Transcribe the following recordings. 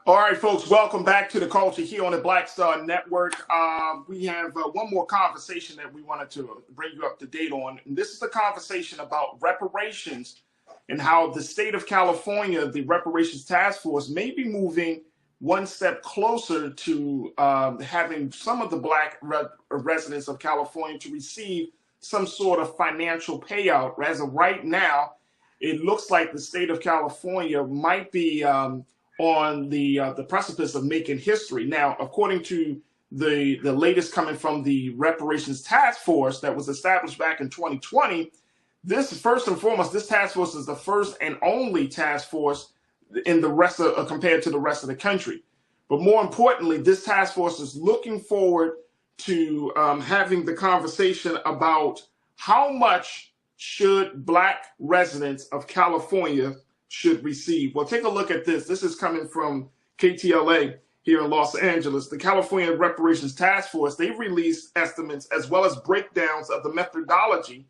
All right, folks, welcome back to the culture here on the Black Star Network. We have one more conversation that we wanted to bring you up to date on. And this is the conversation about reparations and how the state of California, the Reparations Task Force, may be moving one step closer to having some of the Black residents of California to receive some sort of financial payout. As of right now, it looks like the state of California might be on the precipice of making history. Now, according to the latest coming from the Reparations Task Force that was established back in 2020, this first and foremost, this task force is the first and only task force in the rest of compared to the rest of the country. But more importantly, this task force is looking forward to having the conversation about how much should Black residents of California should receive. Well, take a look at this. This is coming from KTLA here in Los Angeles. The California Reparations Task Force, they've released estimates as well as breakdowns of the methodology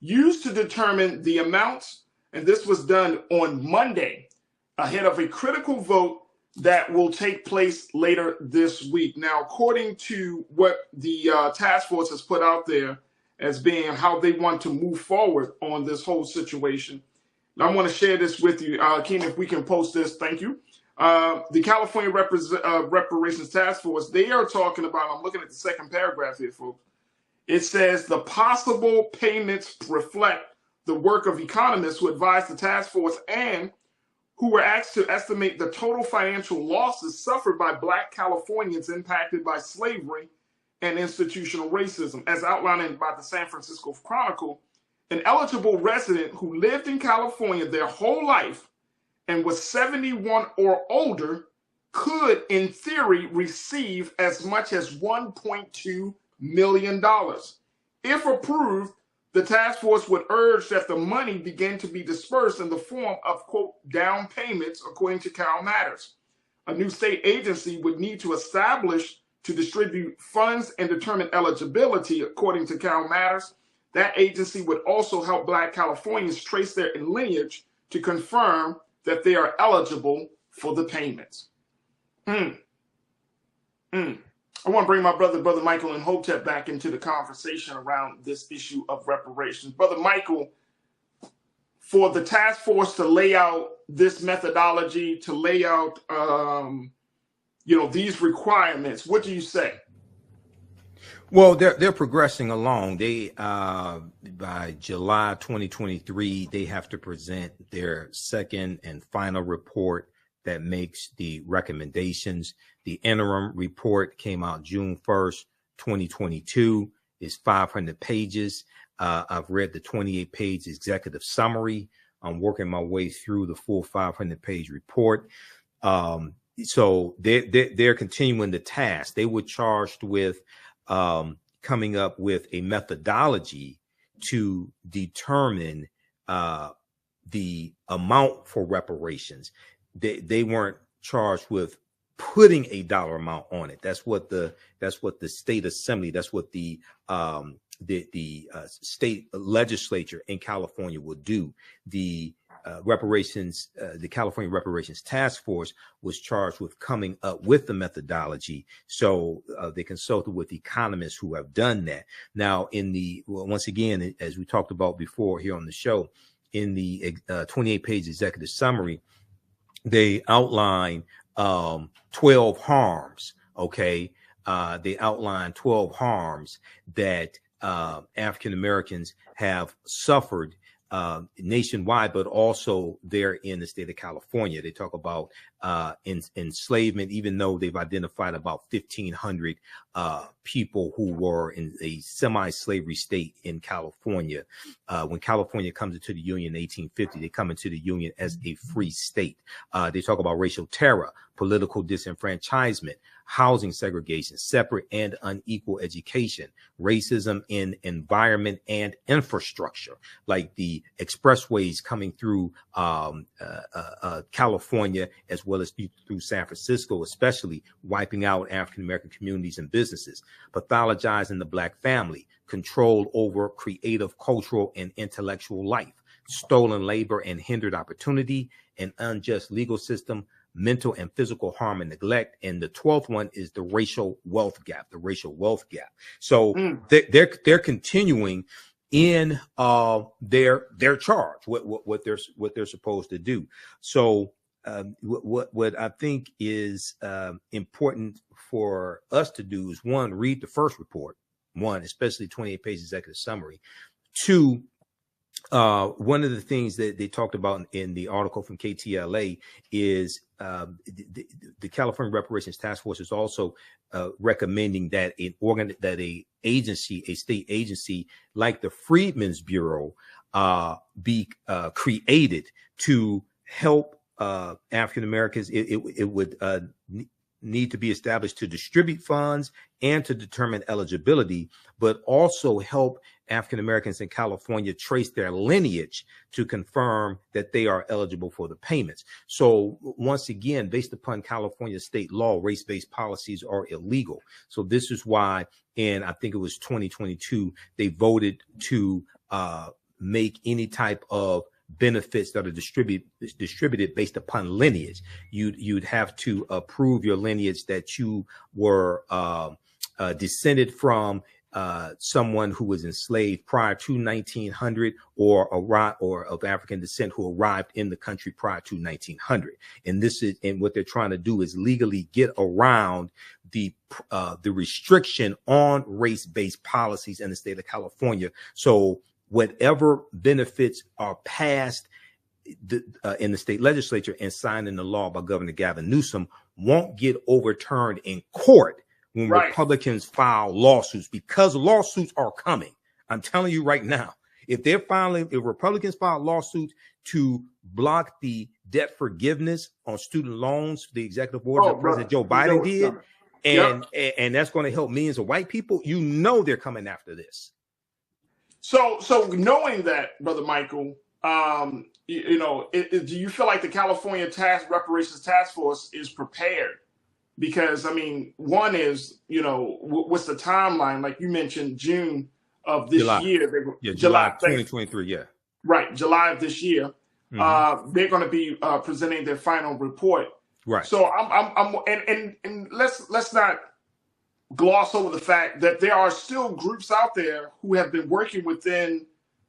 used to determine the amounts, and this was done on Monday ahead of a critical vote that will take place later this week. Now, according to what the task force has put out there as being how they want to move forward on this whole situation, I want to share this with you. Keena, if we can post this, thank you. The California Reparations Task Force, they are talking about, I'm looking at the second paragraph here, folks. It says the possible payments reflect the work of economists who advised the task force and who were asked to estimate the total financial losses suffered by Black Californians impacted by slavery and institutional racism. As outlined by the San Francisco Chronicle, an eligible resident who lived in California their whole life and was 71 or older could, in theory, receive as much as $1.2 million. If approved, the task force would urge that the money begin to be dispersed in the form of, quote, down payments, according to CalMatters. A new state agency would need to establish to distribute funds and determine eligibility, according to CalMatters. That agency would also help Black Californians trace their lineage to confirm that they are eligible for the payments. I want to bring my brother Michael Imhotep back into the conversation around this issue of reparations. Brother Michael, for the task force to lay out this methodology, to lay out, these requirements, what do you say? Well, they're progressing along. They by July 2023, they have to present their second and final report that makes the recommendations. The interim report came out June 1st, 2022. It's 500 pages. I've read the 28-page executive summary. I'm working my way through the full 500-page report. So they're continuing the task. They were charged with coming up with a methodology to determine the amount for reparations. They weren't charged with putting a dollar amount on it. That's what the state assembly, that's what the state legislature in California would do. The California Reparations Task Force was charged with coming up with the methodology. So they consulted with economists who have done that. Now, once again, as we talked about before here on the show, in the 28-page executive summary, they outline 12 harms. Okay, they outline 12 harms that African Americans have suffered nationwide, but also there in the state of California. They talk about enslavement, even though they've identified about 1,500 people who were in a semi-slavery state in California. When California comes into the Union in 1850, they come into the Union as a free state. They talk about racial terror, political disenfranchisement, housing segregation, separate and unequal education, racism in environment and infrastructure, like the expressways coming through California, as well as through San Francisco, especially wiping out African-American communities and businesses, pathologizing the Black family, control over creative, cultural, and intellectual life, stolen labor and hindered opportunity, an unjust legal system, mental and physical harm and neglect. And the 12th one is the racial wealth gap, So they're continuing in their charge, what they're supposed to do. So what I think is important for us to do is, one, read the first report, especially 28 page executive summary. Two, one of the things that they talked about in the article from KTLA is the California Reparations Task Force is also recommending that a state agency like the Freedmen's Bureau be created to help African Americans. It would need to be established to distribute funds and to determine eligibility, but also help African Americans in California trace their lineage to confirm that they are eligible for the payments. So once again, based upon California state law, race-based policies are illegal. So this is why, in I think it was 2022, they voted to make any type of benefits that are distributed based upon lineage. You'd have to prove your lineage that you were descended from someone who was enslaved prior to 1900 or of African descent who arrived in the country prior to 1900. And what they're trying to do is legally get around the restriction on race-based policies in the state of California. So whatever benefits are passed in the state legislature and signed into law by Governor Gavin Newsom won't get overturned in court when Republicans file lawsuits, because lawsuits are coming. I'm telling you right now, if Republicans file lawsuits to block the debt forgiveness on student loans, the executive order that President Joe Biden did, and that's going to help millions of white people, they're coming after this. So knowing that, Brother Michael, do you feel like the California Reparations Task Force is prepared? Because, I mean, one is, what's the timeline? Like you mentioned, June of this year. July 2023, yeah. Right, July of this year. Mm-hmm. They're going to be presenting their final report. Right. So and let's not gloss over the fact that there are still groups out there who have been working within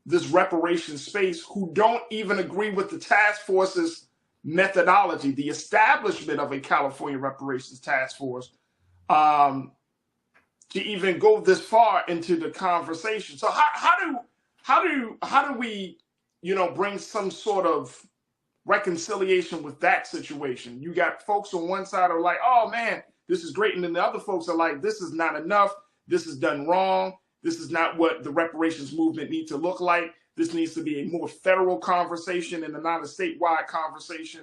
this reparations space who don't even agree with the task force's methodology, the establishment of a California Reparations Task Force, to even go this far into the conversation. So how do we, bring some sort of reconciliation with that situation? You got folks on one side are like, oh man, this is great. And then the other folks are like, this is not enough. This is done wrong. This is not what the reparations movement needs to look like. This needs to be a more federal conversation and not a statewide conversation.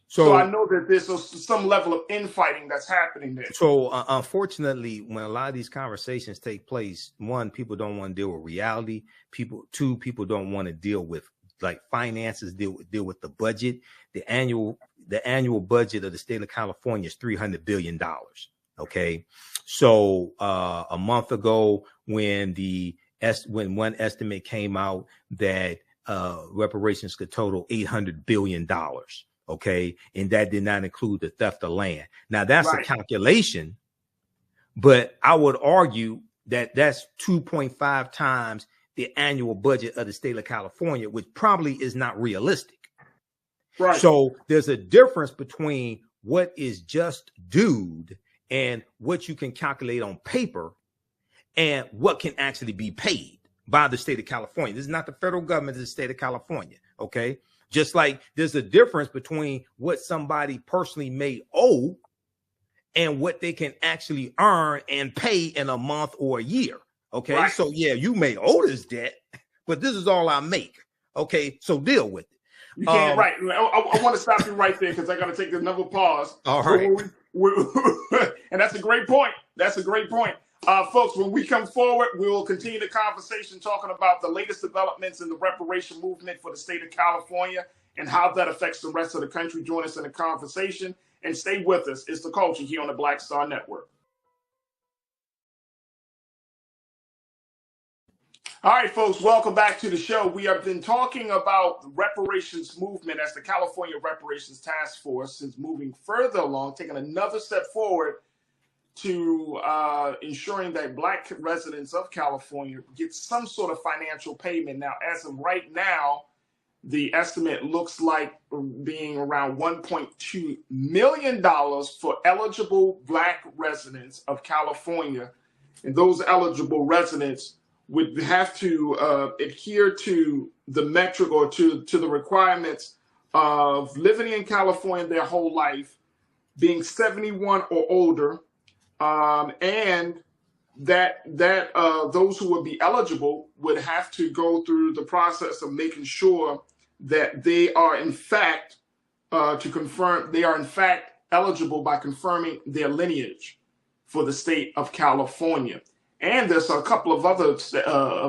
So I know that there's some level of infighting that's happening there. So unfortunately, when a lot of these conversations take place, one, people don't want to deal with reality. Two, people don't want to deal with finances, deal with the budget. The annual budget of the state of California is $300 billion. Okay. So a month ago, when one estimate came out that reparations could total $800 billion. Okay. And that did not include the theft of land. Now that's a calculation, but I would argue that that's 2.5 times the annual budget of the state of California, which probably is not realistic. Right. So there's a difference between what is just due and what you can calculate on paper and what can actually be paid by the state of California. This is not the federal government, this is the state of California. Okay. Just like there's a difference between what somebody personally may owe and what they can actually earn and pay in a month or a year. Okay. Right. So yeah, you may owe this debt, but this is all I make. Okay. So deal with it. You can't, right. I want to stop you right there because I got to take another pause. All right. And that's a great point. That's a great point. Folks, when we come forward, we will continue the conversation talking about the latest developments in the reparation movement for the state of California and how that affects the rest of the country. Join us in the conversation and stay with us. It's The Culture here on the Black Star Network. All right, folks, welcome back to the show. We have been talking about the reparations movement as the California Reparations Task Force is moving further along, taking another step forward to ensuring that Black residents of California get some sort of financial payment. Now, as of right now, the estimate looks like being around $1.2 million for eligible Black residents of California. And those eligible residents would have to adhere to the metric or to the requirements of living in California their whole life, being 71 or older, and that those who would be eligible would have to go through the process of making sure that they are in fact eligible by confirming their lineage for the state of California. And there's a couple of other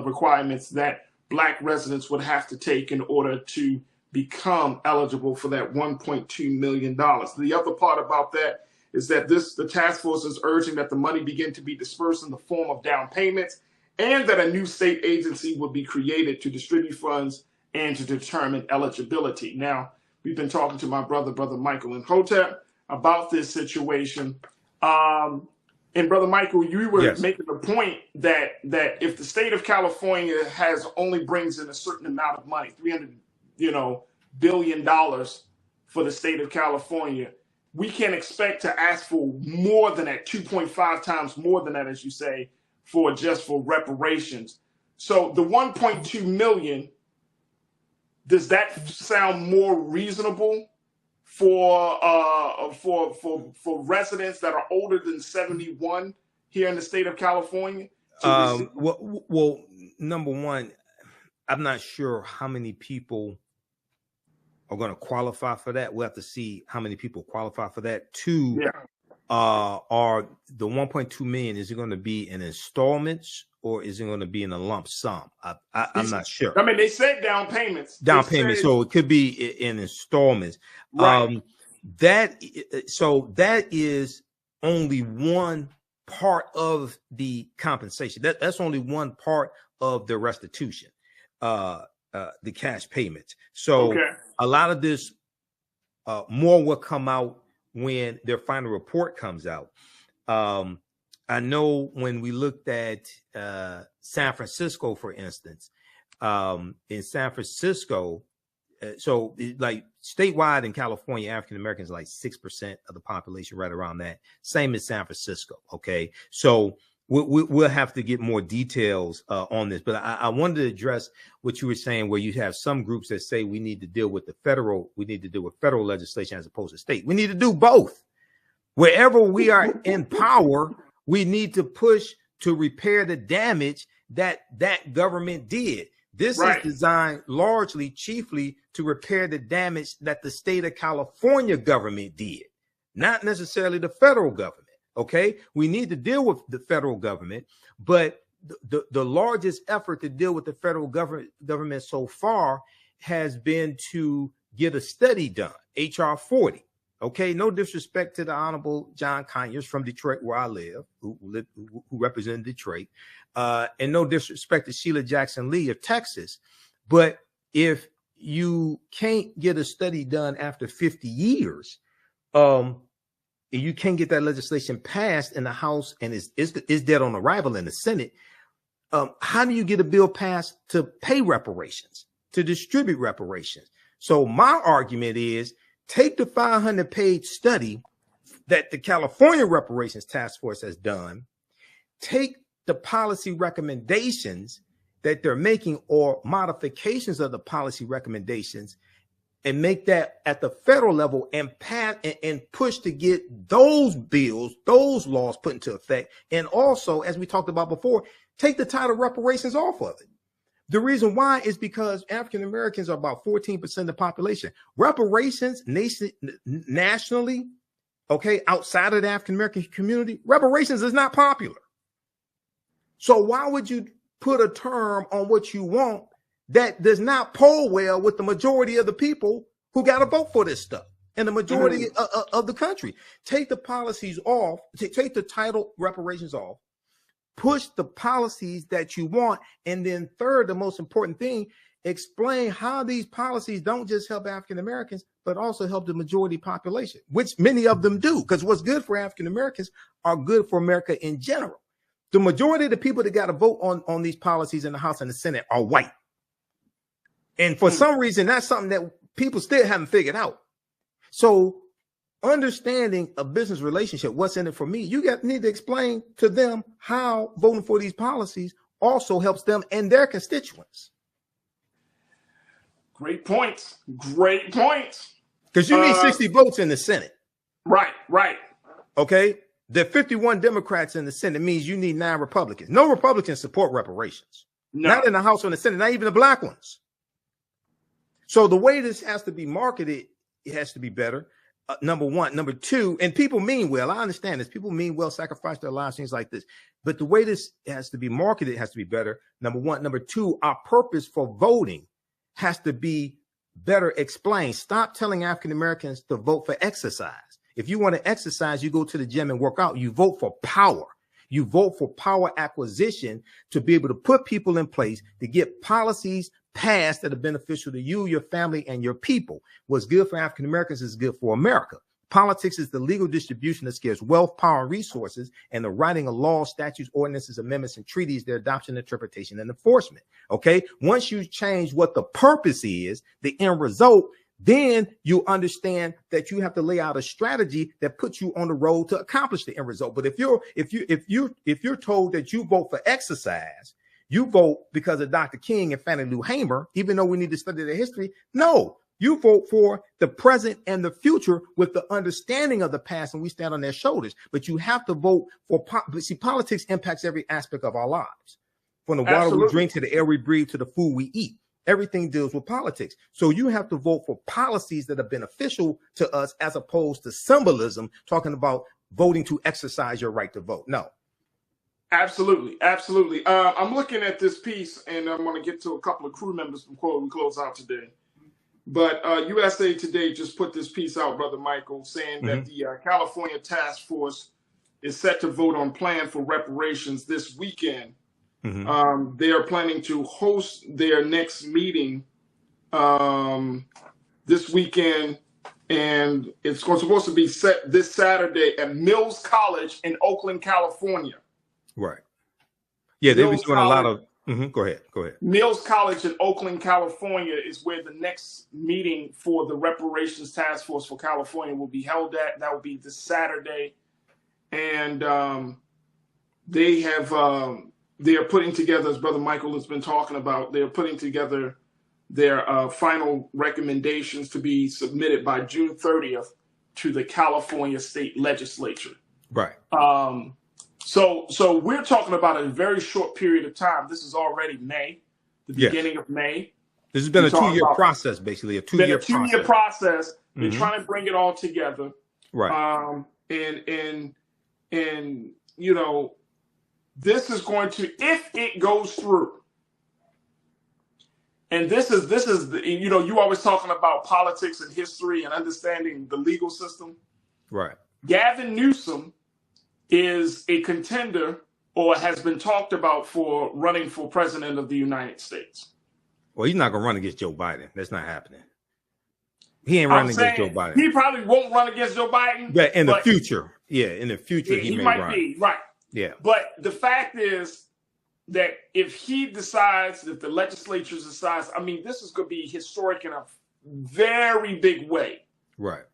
requirements that Black residents would have to take in order to become eligible for that $1.2 million. The other part about that is that the task force is urging that the money begin to be dispersed in the form of down payments, and that a new state agency would be created to distribute funds and to determine eligibility. Now, we've been talking to my brother Michael Imhotep, about this situation. And Brother Michael, you were making the point that if the state of California brings in a certain amount of money, $300 billion for the state of California, we can expect to ask for more than that, 2.5 times more than that, as you say, for reparations. So the 1.2 million, does that sound more reasonable for residents that are older than 71 here in the state of California? Well, number one, I'm not sure how many people are going to qualify for that. We'll have to see how many people qualify for that. Two, are the 1.2 million, is it going to be in installments or is it going to be in a lump sum? I'm not sure. I mean, they said down payments. So it could be in installments. Right. That is only one part of the compensation. That's only one part of the restitution, the cash payments. So a lot of this more will come out when their final report comes out. I know when we looked at San Francisco, for instance, in San Francisco, so like statewide in California, African Americans are like 6% of the population, right around that. Same as San Francisco. Okay, so we'll have to get more details on this. But I wanted to address what you were saying, where you have some groups that say we need to deal with federal legislation as opposed to state. We need to do both. Wherever we are in power, we need to push to repair the damage that government did. This is designed chiefly to repair the damage that the state of California government did, not necessarily the federal government. Okay, we need to deal with the federal government, but the largest effort to deal with the federal government so far has been to get a study done, HR 40. Okay, no disrespect to the Honorable John Conyers from Detroit, where I live, who represented Detroit, and no disrespect to Sheila Jackson Lee of Texas. But if you can't get a study done after 50 years, you can't get that legislation passed in the House and is dead on arrival in the Senate, how do you get a bill passed to pay reparations, to distribute reparations? So my argument is, take the 500-page study that the California Reparations Task Force has done, take the policy recommendations that they're making or modifications of the policy recommendations, and make that at the federal level and pass and push to get those bills, those laws put into effect. And also, as we talked about before, take the title reparations off of it. The reason why is because African Americans are about 14% of the population. Reparations nationally, okay, outside of the African American community, reparations is not popular. So why would you put a term on what you want that does not poll well with the majority of the people who got to vote for this stuff and the majority of the country? Take the policies off, take the title reparations off, push the policies that you want. And then third, the most important thing, explain how these policies don't just help African Americans, but also help the majority population, which many of them do. Because what's good for African Americans are good for America in general. The majority of the people that got to vote on these policies in the House and the Senate are white. And for some reason, that's something that people still haven't figured out. So understanding a business relationship, what's in it for me, you need to explain to them how voting for these policies also helps them and their constituents. Great points. Great points. Because you need 60 votes in the Senate. Right, right. Okay. There are 51 Democrats in the Senate. Means you need 9 Republicans. No Republicans support reparations. No. Not in the House or in the Senate, not even the black ones. So the way this has to be marketed, it has to be better. Number one. Number two, and people mean well. I understand this. People mean well, sacrifice their lives, things like this. But the way this has to be marketed has to be better. Number one. Number two, our purpose for voting has to be better explained. Stop telling African Americans to vote for exercise. If you want to exercise, you go to the gym and work out. You vote for power. You vote for power acquisition to be able to put people in place to get policies passed that are beneficial to you, your family, and your people. What's good for African Americans is good for America. Politics is the legal distribution that scares wealth, power, and resources, and the writing of laws, statutes, ordinances, amendments, and treaties, their adoption, interpretation, and enforcement. Okay. Once you change what the purpose is, the end result, then you understand that you have to lay out a strategy that puts you on the road to accomplish the end result. But if you're told that you vote for exercise, you vote because of Dr. King and Fannie Lou Hamer, even though we need to study their history. No, you vote for the present and the future with the understanding of the past, and we stand on their shoulders. But you have to vote for, see, politics impacts every aspect of our lives, from the water we drink to the air we breathe to the food we eat. Everything deals with politics. So you have to vote for policies that are beneficial to us, as opposed to symbolism, talking about voting to exercise your right to vote. No. Absolutely. Absolutely. I'm looking at this piece, and I'm going to get to a couple of crew members before we close out today. But USA Today just put this piece out, Brother Michael, saying that the California Task Force is set to vote on plan for reparations this weekend. They are planning to host their next meeting this weekend, and it's supposed to be set this Saturday at Mills College in Oakland, California. Right. Yeah, they've been doing a lot of. Go ahead. Mills College in Oakland, California is where the next meeting for the Reparations Task Force for California will be held at. That will be this Saturday. And they are putting together, as Brother Michael has been talking about, they're putting together their final recommendations to be submitted by June 30th to the California State Legislature. Right. So we're talking about a very short period of time. This is already May, the beginning of May. This has been a 2-year process, basically, a 2-year process. They're trying to bring it all together. Right. And you know, this is going to, if it goes through, and this is you know, you always talking about politics and history and understanding the legal system. Right. Gavin Newsom is a contender, or has been talked about, for running for president of the United States. Well, he's not going to run against Joe Biden. That's not happening. He ain't running against Joe Biden. He probably won't run against Joe Biden. Yeah, in the future. Yeah, in the future, he may might run. be, right. Yeah. But the fact is that if he decides, if the legislature decides, I mean, this is going to be historic in a very big way. Right.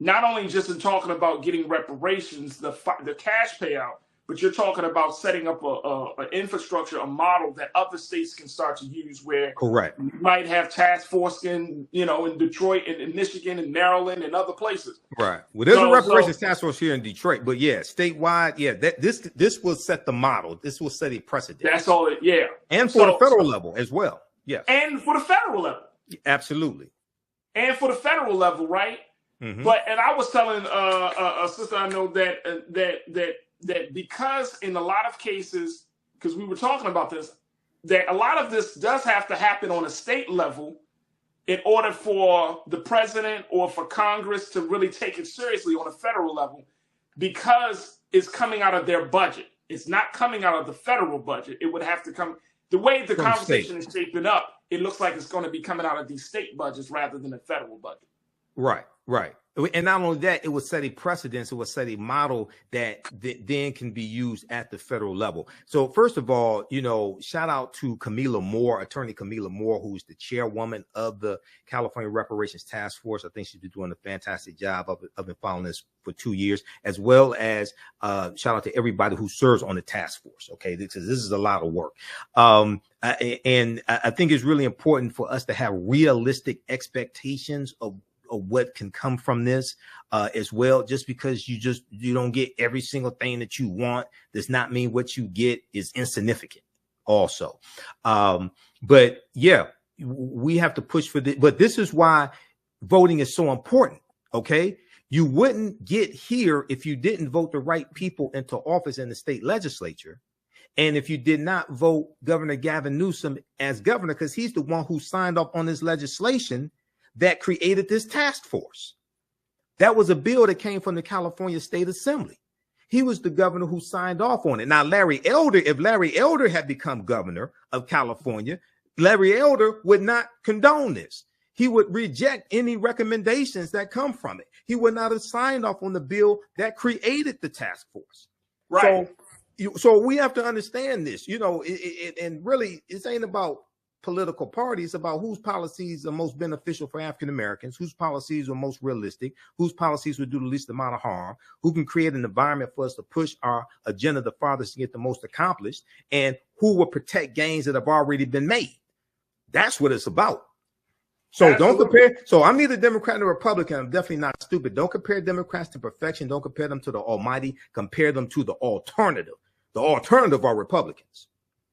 Not only just in talking about getting reparations, the cash payout, but you're talking about setting up an infrastructure, a model that other states can start to use, where correct, you might have task force in Detroit and in Michigan and Maryland and other places. Right. Well, there's a reparations task force here in Detroit, but yeah, statewide, yeah, this will set the model. This will set a precedent. That's all it, yeah. And for the federal level as well. Yeah. And for the federal level. Absolutely. And for the federal level, right? But, and I was telling a sister I know that because in a lot of cases, because we were talking about this, that a lot of this does have to happen on a state level in order for the president or for Congress to really take it seriously on a federal level, because it's coming out of their budget. It's not coming out of the federal budget. It would have to come, the way the From the conversation state. is shaping up, it looks like it's going to be coming out of these state budgets rather than the federal budget. Right, right. And not only that, it would set a precedence, it would set a model that then can be used at the federal level. So first of all, you know, shout out to Camila Moore, attorney Camila Moore, who's the chairwoman of the California Reparations Task Force. I think she's been doing a fantastic job. I've been following this for 2 years, as well as shout out to everybody who serves on the task force. Okay, this is a lot of work. And I think it's really important for us to have realistic expectations of what can come from this as well. Just because you don't get every single thing that you want does not mean what you get is insignificant also. But yeah, we have to push for this. But this is why voting is so important. Okay, you wouldn't get here if you didn't vote the right people into office in the state legislature. And if you did not vote Governor Gavin Newsom as governor, because he's the one who signed off on this legislation that created this task force. That was a bill that came from the California State Assembly. He was the governor who signed off on it. Now, Larry Elder, if Larry Elder had become governor of California, Larry Elder would not condone this. He would reject any recommendations that come from it. He would not have signed off on the bill that created the task force. Right. So we have to understand this, you know, and really it ain't about political parties, about whose policies are most beneficial for African Americans, whose policies are most realistic, whose policies would do the least amount of harm, who can create an environment for us to push our agenda the farthest to get the most accomplished, and who will protect gains that have already been made. That's what it's about. So Absolutely. Don't compare. So I'm neither Democrat nor Republican. I'm definitely not stupid. Don't compare Democrats to perfection. Don't compare them to the almighty. Compare them to the alternative. The alternative are Republicans.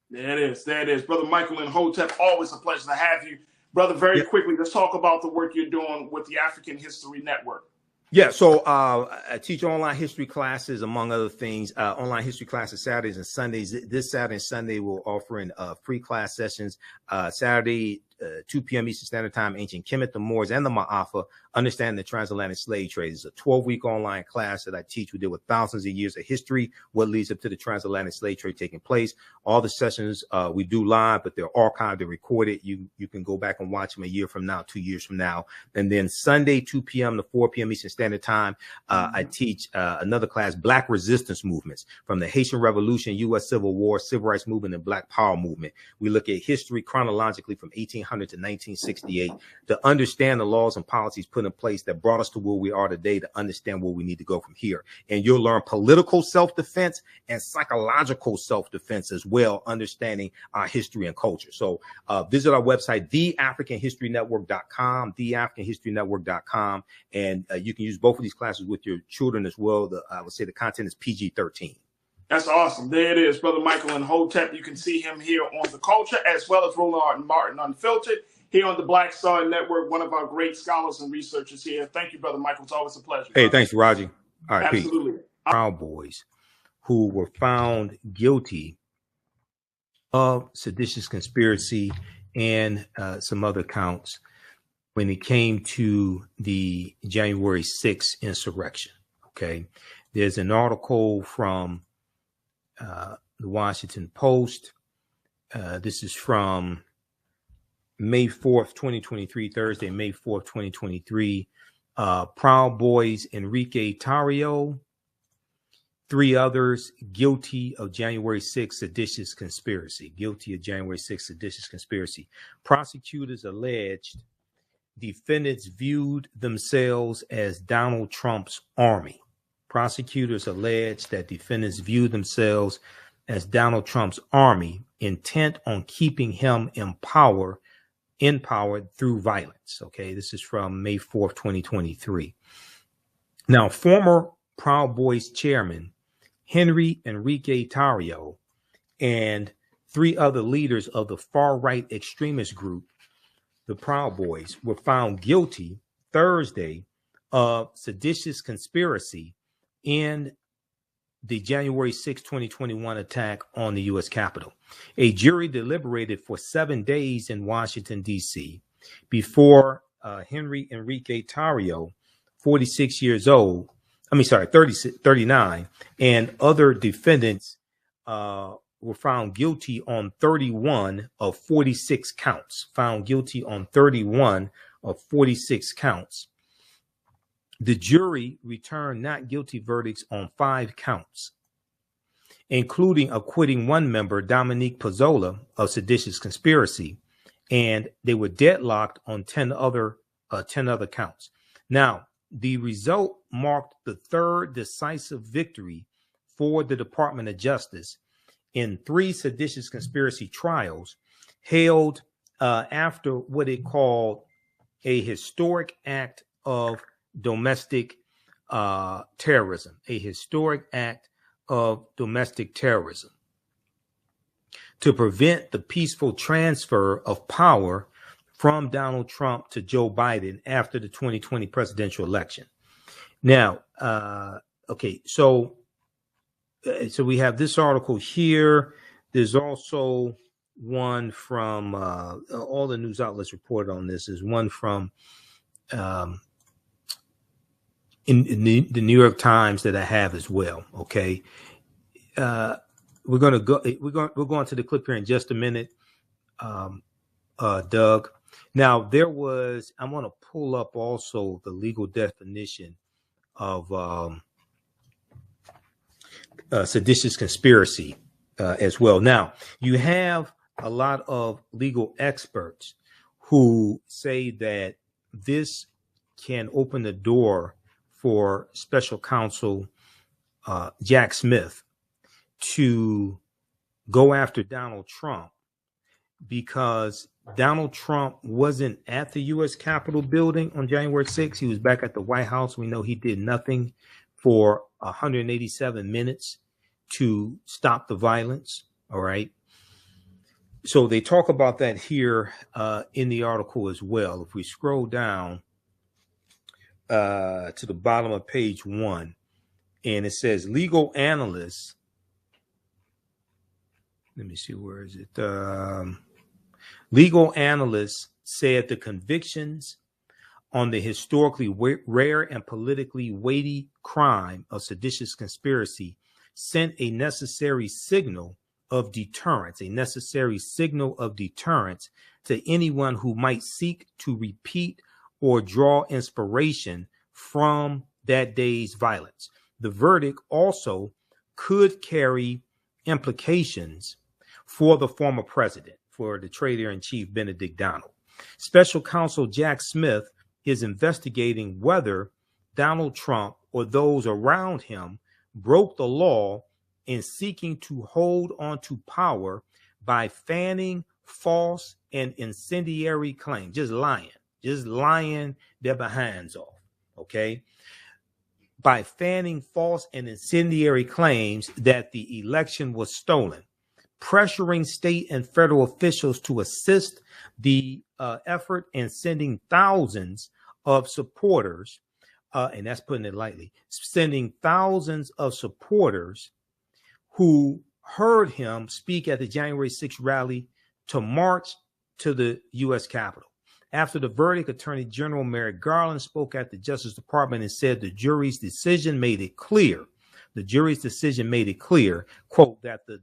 There it is. There it is. Brother Michael Imhotep, always a pleasure to have you. Brother, very quickly, let's talk about the work you're doing with the African History Network. Yeah, so I teach online history classes, among other things, online history classes Saturdays and Sundays. This Saturday and Sunday, we're offering free class sessions. Saturday, 2 p.m. Eastern Standard Time, Ancient Kemet, the Moors, and the Ma'afa, Understanding the Transatlantic Slave Trade. It's a 12-week online class that I teach. We deal with thousands of years of history, what leads up to the transatlantic slave trade taking place. All the sessions we do live, but they're archived and recorded. You can go back and watch them a year from now, 2 years from now. And then Sunday, 2 p.m. to 4 p.m. Eastern Standard Time, I teach another class, Black Resistance Movements, from the Haitian Revolution, U.S. Civil War, Civil Rights Movement, and Black Power Movement. We look at history chronologically from 1800 to 1968 to understand the laws and policies put in place that brought us to where we are today, to understand where we need to go from here. And you'll learn political self-defense and psychological self-defense as well, understanding our history and culture. So visit our website, theafricanhistorynetwork.com, theafricanhistorynetwork.com, and you can use both of these classes with your children as well. I would say the content is PG-13. That's awesome. There it is, Brother Michael Imhotep. You can see him here on The Culture, as well as Roland Martin Unfiltered, here on the Black Star Network, one of our great scholars and researchers here. Thank you, Brother Michael. It's always a pleasure. Hey, thanks, Farajii. All right, absolutely. Peace. Proud Boys who were found guilty of seditious conspiracy and some other counts when it came to the January 6th insurrection. Okay. There's an article from the Washington Post. This is from May 4th, 2023, Thursday, May 4th, 2023. Proud Boys Enrique Tarrio, 3 others guilty of January 6th seditious conspiracy. Guilty of January 6th seditious conspiracy. Prosecutors alleged defendants viewed themselves as Donald Trump's army. Prosecutors allege that defendants view themselves as Donald Trump's army, intent on keeping him in power through violence. Okay, this is from May 4th, 2023. Now, former Proud Boys chairman Henry Enrique Tarrio and 3 other leaders of the far-right extremist group, the Proud Boys, were found guilty Thursday of seditious conspiracy in the January 6, 2021 attack on the U.S. Capitol. A jury deliberated for 7 days in Washington, D.C. before Henry Enrique Tarrio, 39, and other defendants were found guilty on 31 of 46 counts. Found guilty on 31 of 46 counts. The jury returned not guilty verdicts on 5 counts, including acquitting one member, Dominique Pizzola, of seditious conspiracy, and they were deadlocked on 10 other counts. Now, the result marked the third decisive victory for the Department of Justice in 3 seditious conspiracy trials held after what it called a historic act of domestic terrorism, a historic act of domestic terrorism to prevent the peaceful transfer of power from Donald Trump to Joe Biden after the 2020 presidential election. Now, okay, so we have this article here. There's also one from all the news outlets reported on this. Is one from in the New York Times that I have as well. Okay, we're going to the clip here in just a minute, Doug. Now I want to pull up also the legal definition of seditious conspiracy as well. Now, you have a lot of legal experts who say that this can open the door for special counsel Jack Smith to go after Donald Trump, because Donald Trump wasn't at the U.S. Capitol building on January 6th. He was back at the White House. We know he did nothing for 187 minutes to stop the violence. All right. So they talk about that here in the article as well. If we scroll down to the bottom of page 1, and it says legal analysts. Let me see, where is it? Legal analysts said the convictions on the historically rare and politically weighty crime of seditious conspiracy sent a necessary signal of deterrence, to anyone who might seek to repeat or draw inspiration from that day's violence. The verdict also could carry implications for the former president, for the traitor-in-chief Benedict Donald. Special counsel Jack Smith is investigating whether Donald Trump or those around him broke the law in seeking to hold on to power by fanning false and incendiary claims, just lying their behinds off, okay? By fanning false and incendiary claims that the election was stolen, pressuring state and federal officials to assist the effort, and sending thousands of supporters, and that's putting it lightly, sending thousands of supporters who heard him speak at the January 6th rally to march to the U.S. Capitol. After the verdict, Attorney General Merrick Garland spoke at the Justice Department and said the jury's decision made it clear. Quote, that the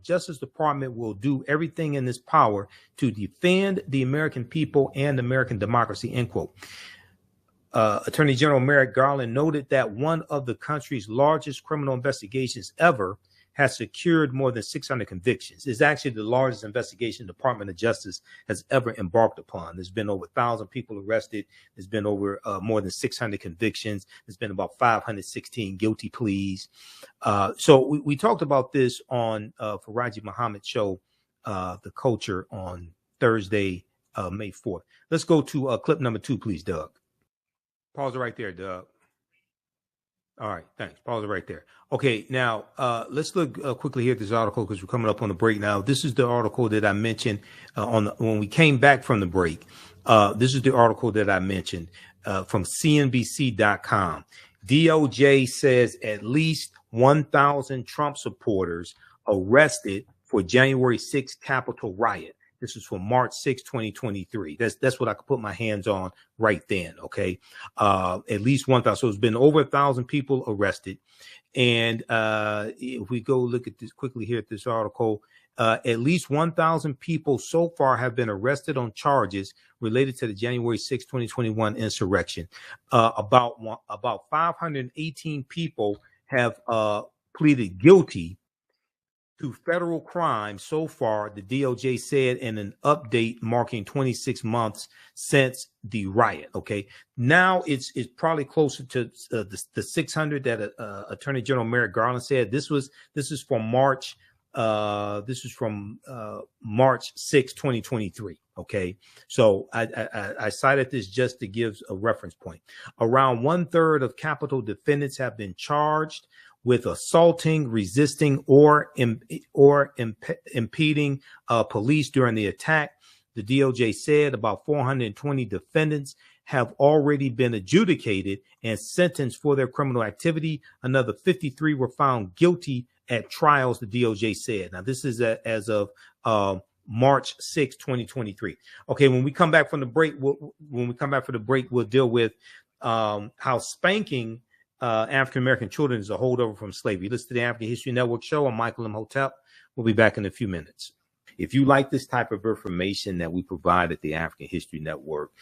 Justice Department will do everything in its power to defend the American people and American democracy, end quote. Attorney General Merrick Garland noted that one of the country's largest criminal investigations ever has secured more than 600 convictions. It's actually the largest investigation the Department of Justice has ever embarked upon. There's been over 1,000 people arrested. There's been over more than 600 convictions. There's been about 516 guilty pleas. So we talked about this on Farajii Muhammad show, The Culture, on Thursday, May 4th. Let's go to clip number 2, please, Doug. Pause it right there, Doug. All right, thanks. Pause it right there. Okay, now let's look quickly here at this article, because we're coming up on the break now. This is the article that I mentioned when we came back from the break. This is the article that I mentioned from CNBC.com. DOJ says at least 1,000 Trump supporters arrested for January 6th Capitol riot. This is from March 6, 2023. That's what I could put my hands on right then. Okay. At least 1,000. So it's been over 1,000 people arrested. And if we go look at this quickly here at this article, at least 1,000 people so far have been arrested on charges related to the January 6, 2021 insurrection. About 518 people have pleaded guilty to federal crimes so far, the DOJ said in an update marking 26 months since the riot. Okay, now it's probably closer to the 600 that Attorney General Merrick Garland said. This is from March. This is from March 6, 2023. Okay, so I cited this just to give a reference point. Around 1/3 of capital defendants have been charged with assaulting, resisting, or impeding police during the attack. The DOJ said about 420 defendants have already been adjudicated and sentenced for their criminal activity. Another 53 were found guilty at trials, the DOJ said. Now, this is as of March 6, 2023. Okay, when we come back from the break, we'll deal with how spanking African-American children is a holdover from slavery. Listen to the African History Network show. I'm Michael Imhotep. We'll be back in a few minutes. If you like this type of information that we provide at the African History Network,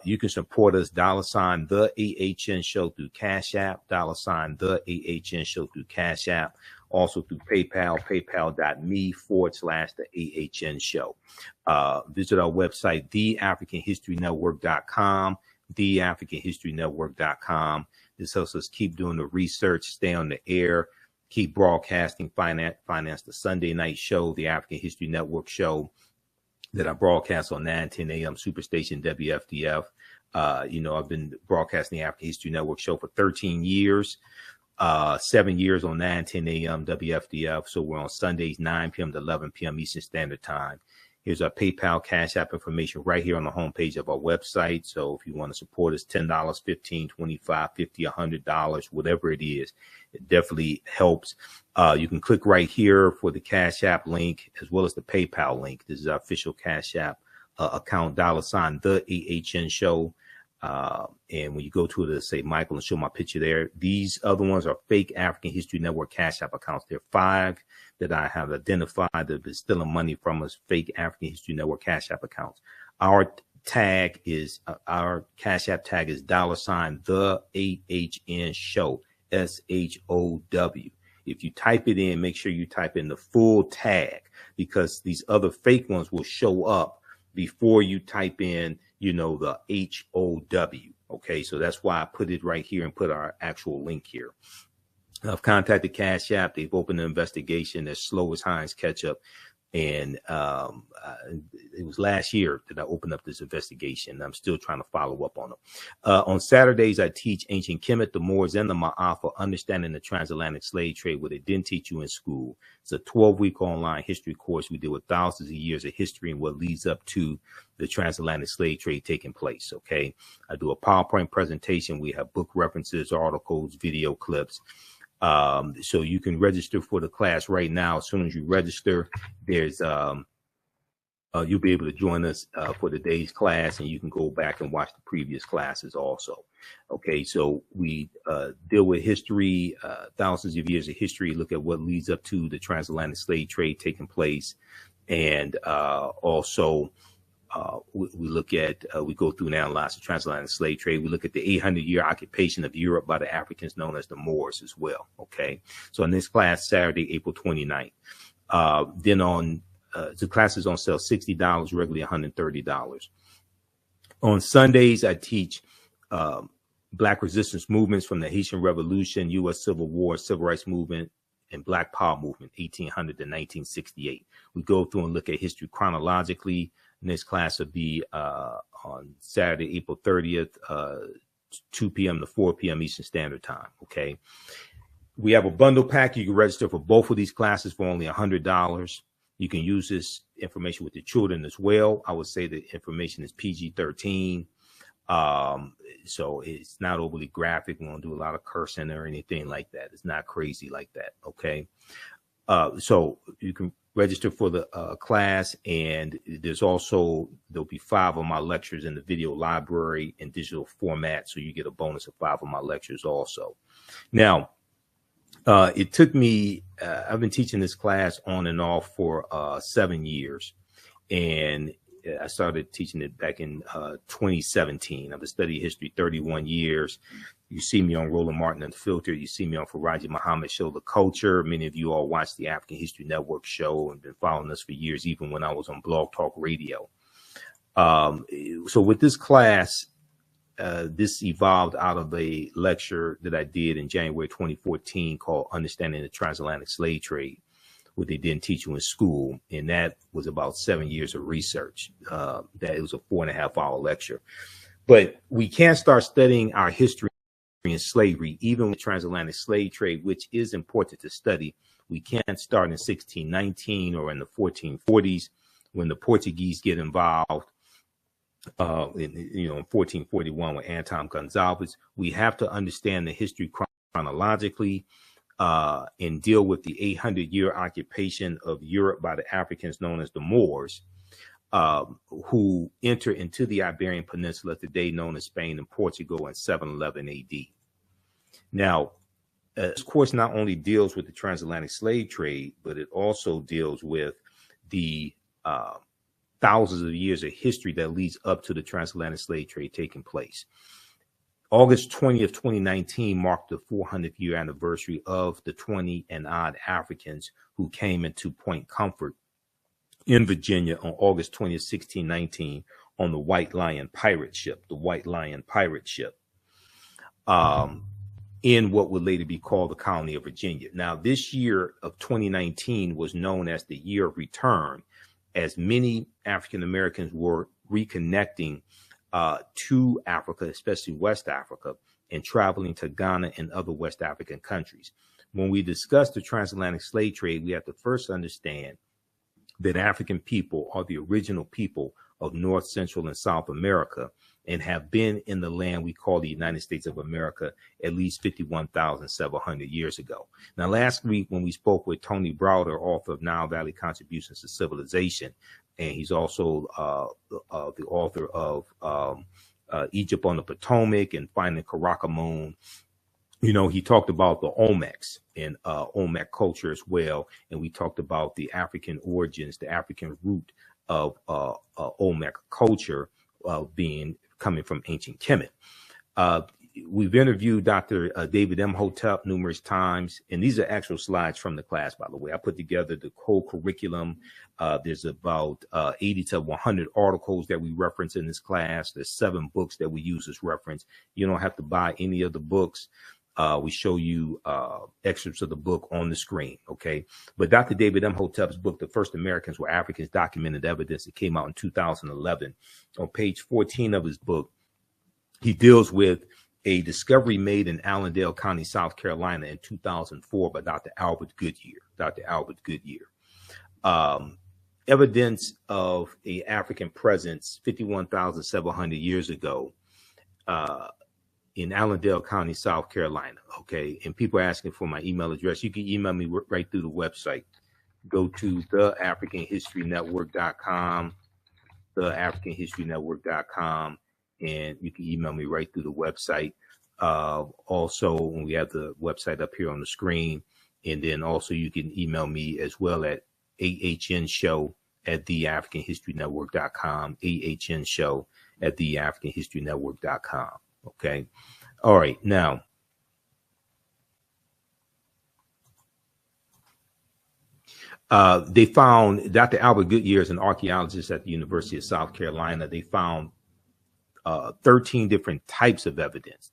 you can support us, $, the AHN show through Cash App, $, the AHN show through Cash App, also through PayPal, paypal.me/the AHN show. Visit our website, theafricanhistorynetwork.com, theafricanhistorynetwork.com. This helps us keep doing the research, stay on the air, keep broadcasting, finance the Sunday night show, the African History Network show that I broadcast on 9:10 a.m. Superstation WFDF. I've been broadcasting the African History Network show for 13 years, 7 years on 9:10 a.m. WFDF. So we're on Sundays, 9 p.m. to 11 p.m. Eastern Standard Time. Here's our PayPal, Cash App information right here on the homepage of our website. So if you want to support us, $10, $15, $25, $50, $100, whatever it is, it definitely helps. You can click right here for the Cash App link as well as the PayPal link. This is our official Cash App account, $, the AHN show. And when you go to it, it'll say Michael and show my picture there. These other ones are fake African History Network Cash App accounts. There are 5 that I have identified that have been stealing money from us, fake African History Network Cash App accounts. Our Cash App tag is $, the AHN show, SHOW. If you type it in, make sure you type in the full tag, because these other fake ones will show up before you type in, the HOW. Okay, so that's why I put it right here and put our actual link here. I've contacted Cash App. They've opened an investigation. They're slow as Heinz ketchup. And it was last year that I opened up this investigation. I'm still trying to follow up on them. On Saturdays, I teach ancient Kemet, the Moors, and the Ma'afa, understanding the transatlantic slave trade, what they didn't teach you in school. It's a 12-week online history course. We deal with thousands of years of history and what leads up to the transatlantic slave trade taking place. Okay, I do a PowerPoint presentation. We have book references, articles, video clips. So you can register for the class right now. As soon as you register, there's you'll be able to join us for the day's class, and you can go back and watch the previous classes also. Okay, so we deal with history, thousands of years of history, look at what leads up to the transatlantic slave trade taking place, and also we look at, we go through and analyze the transatlantic slave trade. We look at the 800-year occupation of Europe by the Africans known as the Moors as well. Okay. So in this class, Saturday, April 29th, then on, the class is on sale, $60, regularly $130. On Sundays, I teach, Black resistance movements from the Haitian Revolution, U.S. Civil War, Civil Rights Movement, and Black Power Movement, 1800 to 1968. We go through and look at history chronologically. This class will be on Saturday, April 30th, 2 p.m. to 4 p.m. Eastern Standard Time. Okay. We have a bundle pack. You can register for both of these classes for only $100. You can use this information with the children as well. I would say the information is PG-13. So it's not overly graphic. We won't do a lot of cursing or anything like that. It's not crazy like that. Okay. So you can register for the class, and there'll be 5 of my lectures in the video library in digital format, so you get a bonus of 5 of my lectures also. Now, it took me, I've been teaching this class on and off for 7 years, and I started teaching it back in 2017. I've been studying history 31 years. You see me on Roland Martin Unfiltered. You see me on Farajii Muhammad Show The Culture. Many of you all watch the African History Network show and been following us for years, even when I was on Blog Talk Radio. So with this class, this evolved out of a lecture that I did in January 2014 called Understanding the Transatlantic Slave Trade, what they didn't teach you in school. And that was about 7 years of research. That it was a 4.5-hour lecture. But we can't start studying our history in slavery, even with transatlantic slave trade, which is important to study. We can't start in 1619 or in the 1440s when the Portuguese get involved. In 1441 with Anton Gonzalez. We have to understand the history chronologically and deal with the 800-year occupation of Europe by the Africans known as the Moors, who enter into the Iberian Peninsula today known as Spain and Portugal in 711 AD. Now, this course not only deals with the transatlantic slave trade, but it also deals with the thousands of years of history that leads up to the transatlantic slave trade taking place. August 20th, 2019 marked the 400th year anniversary of the 20 and odd Africans who came into Point Comfort in Virginia on August 20th, 1619 on the White Lion pirate ship, in what would later be called the colony of Virginia. Now, this year of 2019 was known as the year of return, as many African Americans were reconnecting to Africa, especially West Africa, and traveling to Ghana and other West African countries. When we discuss the transatlantic slave trade, we have to first understand that African people are the original people of North, Central, and South America, and have been in the land we call the United States of America at least 51,700 years ago. Now, last week when we spoke with Tony Browder, author of Nile Valley Contributions to Civilization, and he's also the author of Egypt on the Potomac and Finding Karakamoon, he talked about the Olmecs and Olmec culture as well. And we talked about the African origins, the African root of Olmec culture coming from ancient Kemet. We've interviewed Dr. David Imhotep numerous times, and these are actual slides from the class, by the way. I put together the whole curriculum. There's about 80 to 100 articles that we reference in this class. There's 7 books that we use as reference. You don't have to buy any of the books. We show you excerpts of the book on the screen, okay? But Dr. David Imhotep's book, The First Americans Were Africans, Documented Evidence, it came out in 2011. On page 14 of his book, he deals with a discovery made in Allendale County, South Carolina in 2004 by Dr. Albert Goodyear. Evidence of a African presence 51,700 years ago in Allendale County, South Carolina. Okay. And people are asking for my email address. You can email me right through the website. Go to theafricanhistorynetwork.com, and you can email me right through the website. Also, when we have the website up here on the screen, and then also you can email me as well at ahnshow@theafricanhistorynetwork.com, ahnshow@theafricanhistorynetwork.com. Okay. All right. Now, they found Dr. Albert Goodyear is an archaeologist at the University of South Carolina. They found 13 different types of evidence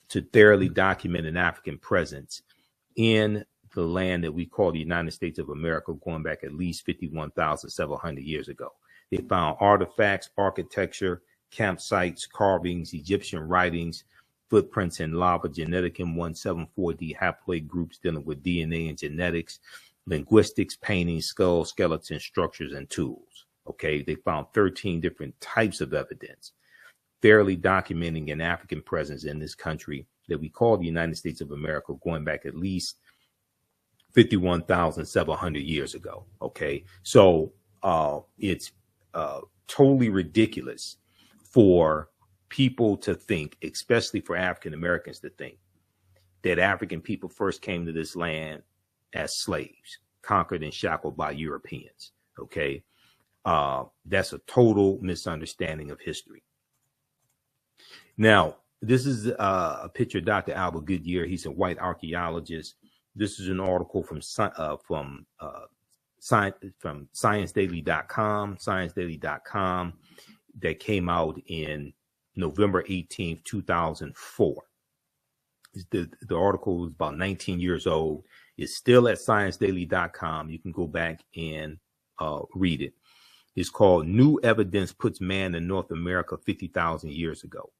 to thoroughly document an African presence in the land that we call the United States of America, going back at least 51,700 years ago. They found artifacts, architecture, campsites, carvings, Egyptian writings, footprints in lava, genetic M174D haploid groups dealing with DNA and genetics, linguistics, paintings, skulls, skeletons, structures, and tools. Okay, they found 13 different types of evidence fairly documenting an African presence in this country that we call the United States of America, going back at least 51,700 years ago. Okay, so it's totally ridiculous for people to think, especially for African Americans to think, that African people first came to this land as slaves, conquered and shackled by Europeans. Okay, that's a total misunderstanding of history. Now, this is a picture of Dr. Albert Goodyear. He's a white archaeologist. This is an article from ScienceDaily.com, that came out in November 18th, 2004. The article is about 19 years old. It's still at ScienceDaily.com. You can go back and read it. It's called New Evidence Puts Man in North America 50,000 Years Ago.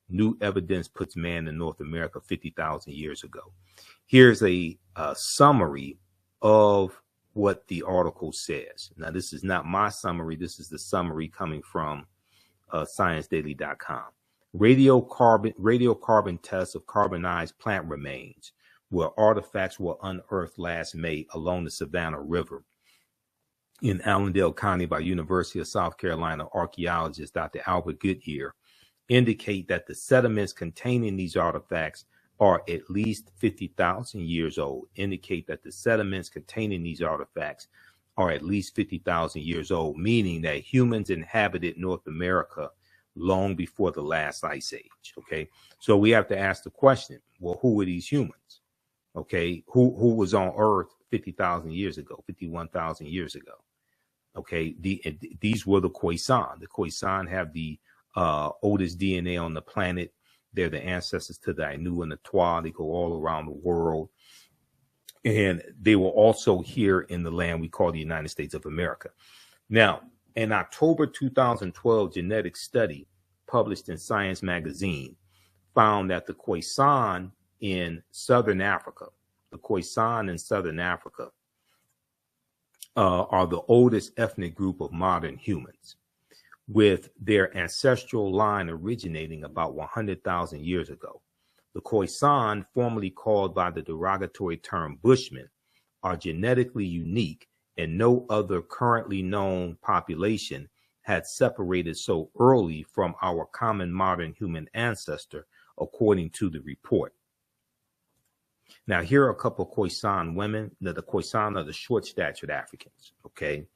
New evidence puts man in North America 50,000 years ago. Here's a summary of what the article says. Now, this is not my summary. This is the summary coming from ScienceDaily.com. Radiocarbon tests of carbonized plant remains, where artifacts were unearthed last May along the Savannah River in Allendale County by University of South Carolina archaeologist Dr. Albert Goodyear, indicate that the sediments containing these artifacts are at least 50,000 years old. Indicate that the sediments containing these artifacts are at least 50,000 years old, meaning that humans inhabited North America long before the last ice age. Okay, so we have to ask the question: well, who were these humans? Okay, who was on Earth 50,000 years ago, 51,000 years ago? Okay, these were the Khoisan. The Khoisan have the oldest DNA on the planet. They're the ancestors to the Ainu and the Twa. They go all around the world. And they were also here in the land we call the United States of America. Now, in October 2012, genetic study published in Science magazine found that the Khoisan in Southern Africa, are the oldest ethnic group of modern humans, with their ancestral line originating about 100,000 years ago. The Khoisan, formerly called by the derogatory term Bushmen, are genetically unique, and no other currently known population had separated so early from our common modern human ancestor, according to the report. Now, here are a couple of Khoisan women. Now, the Khoisan are the short-statured Africans, okay?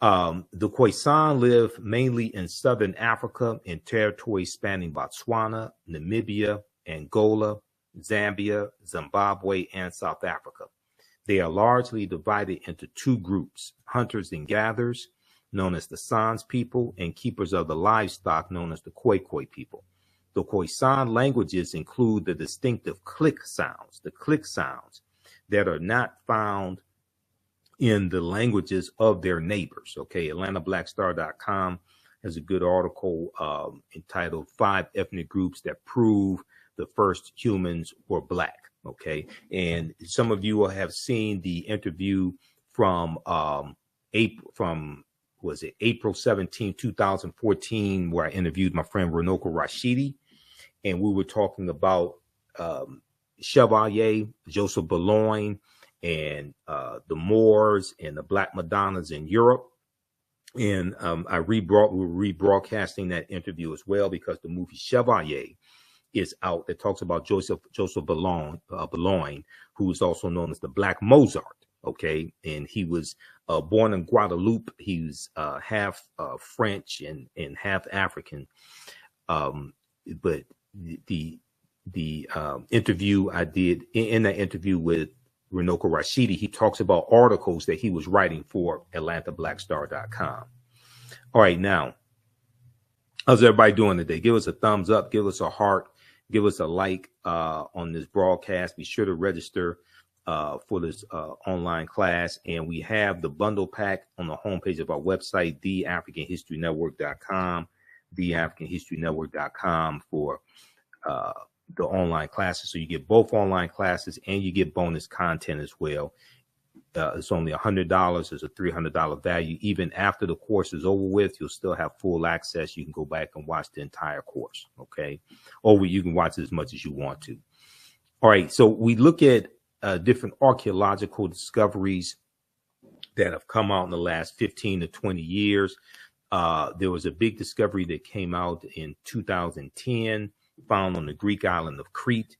The Khoisan live mainly in southern Africa in territories spanning Botswana, Namibia, Angola, Zambia, Zimbabwe, and South Africa. They are largely divided into two groups: hunters and gatherers, known as the Sans people, and keepers of the livestock, known as the Khoikhoi people. The Khoisan languages include the distinctive click sounds, that are not found in the languages of their neighbors. Okay, AtlantaBlackStar.com has a good article entitled 5 Ethnic Groups That Prove the First Humans Were Black. Okay, and some of you will have seen the interview from April 17, 2014, where I interviewed my friend Runoko Rashidi, and we were talking about Chevalier, Joseph Boulogne, and the Moors and the Black Madonnas in Europe. And we're rebroadcasting that interview as well, because the movie Chevalier is out, that talks about Joseph Boulogne, who is also known as the Black Mozart. Okay, and he was born in Guadeloupe. He was half French and half African. But the interview I did, in that interview with Runoko Rashidi, he talks about articles that he was writing for AtlantaBlackStar.com. All right, now, how's everybody doing today? Give us a thumbs up, give us a heart, give us a like on this broadcast. Be sure to register for this online class. And we have the bundle pack on the homepage of our website, theafricanhistorynetwork.com, theafricanhistorynetwork.com, for the online classes. So you get both online classes and you get bonus content as well. It's only $100. It's a $300 value. Even after the course is over with, you'll still have full access. You can go back and watch the entire course. Okay. Or you can watch as much as you want to. All right. So we look at different archaeological discoveries that have come out in the last 15 to 20 years. There was a big discovery that came out in 2010, found on the Greek island of Crete.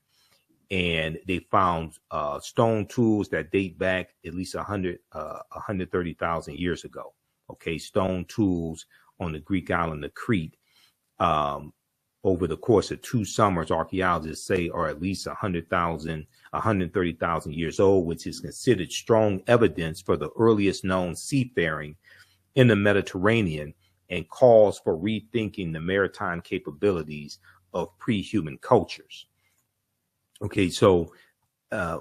And they found stone tools that date back at least 130,000 years ago. Okay, stone tools on the Greek island of Crete. Over the course of 2 summers, archaeologists say are at least 130,000 years old, which is considered strong evidence for the earliest known seafaring in the Mediterranean and calls for rethinking the maritime capabilities of pre-human cultures. Okay, so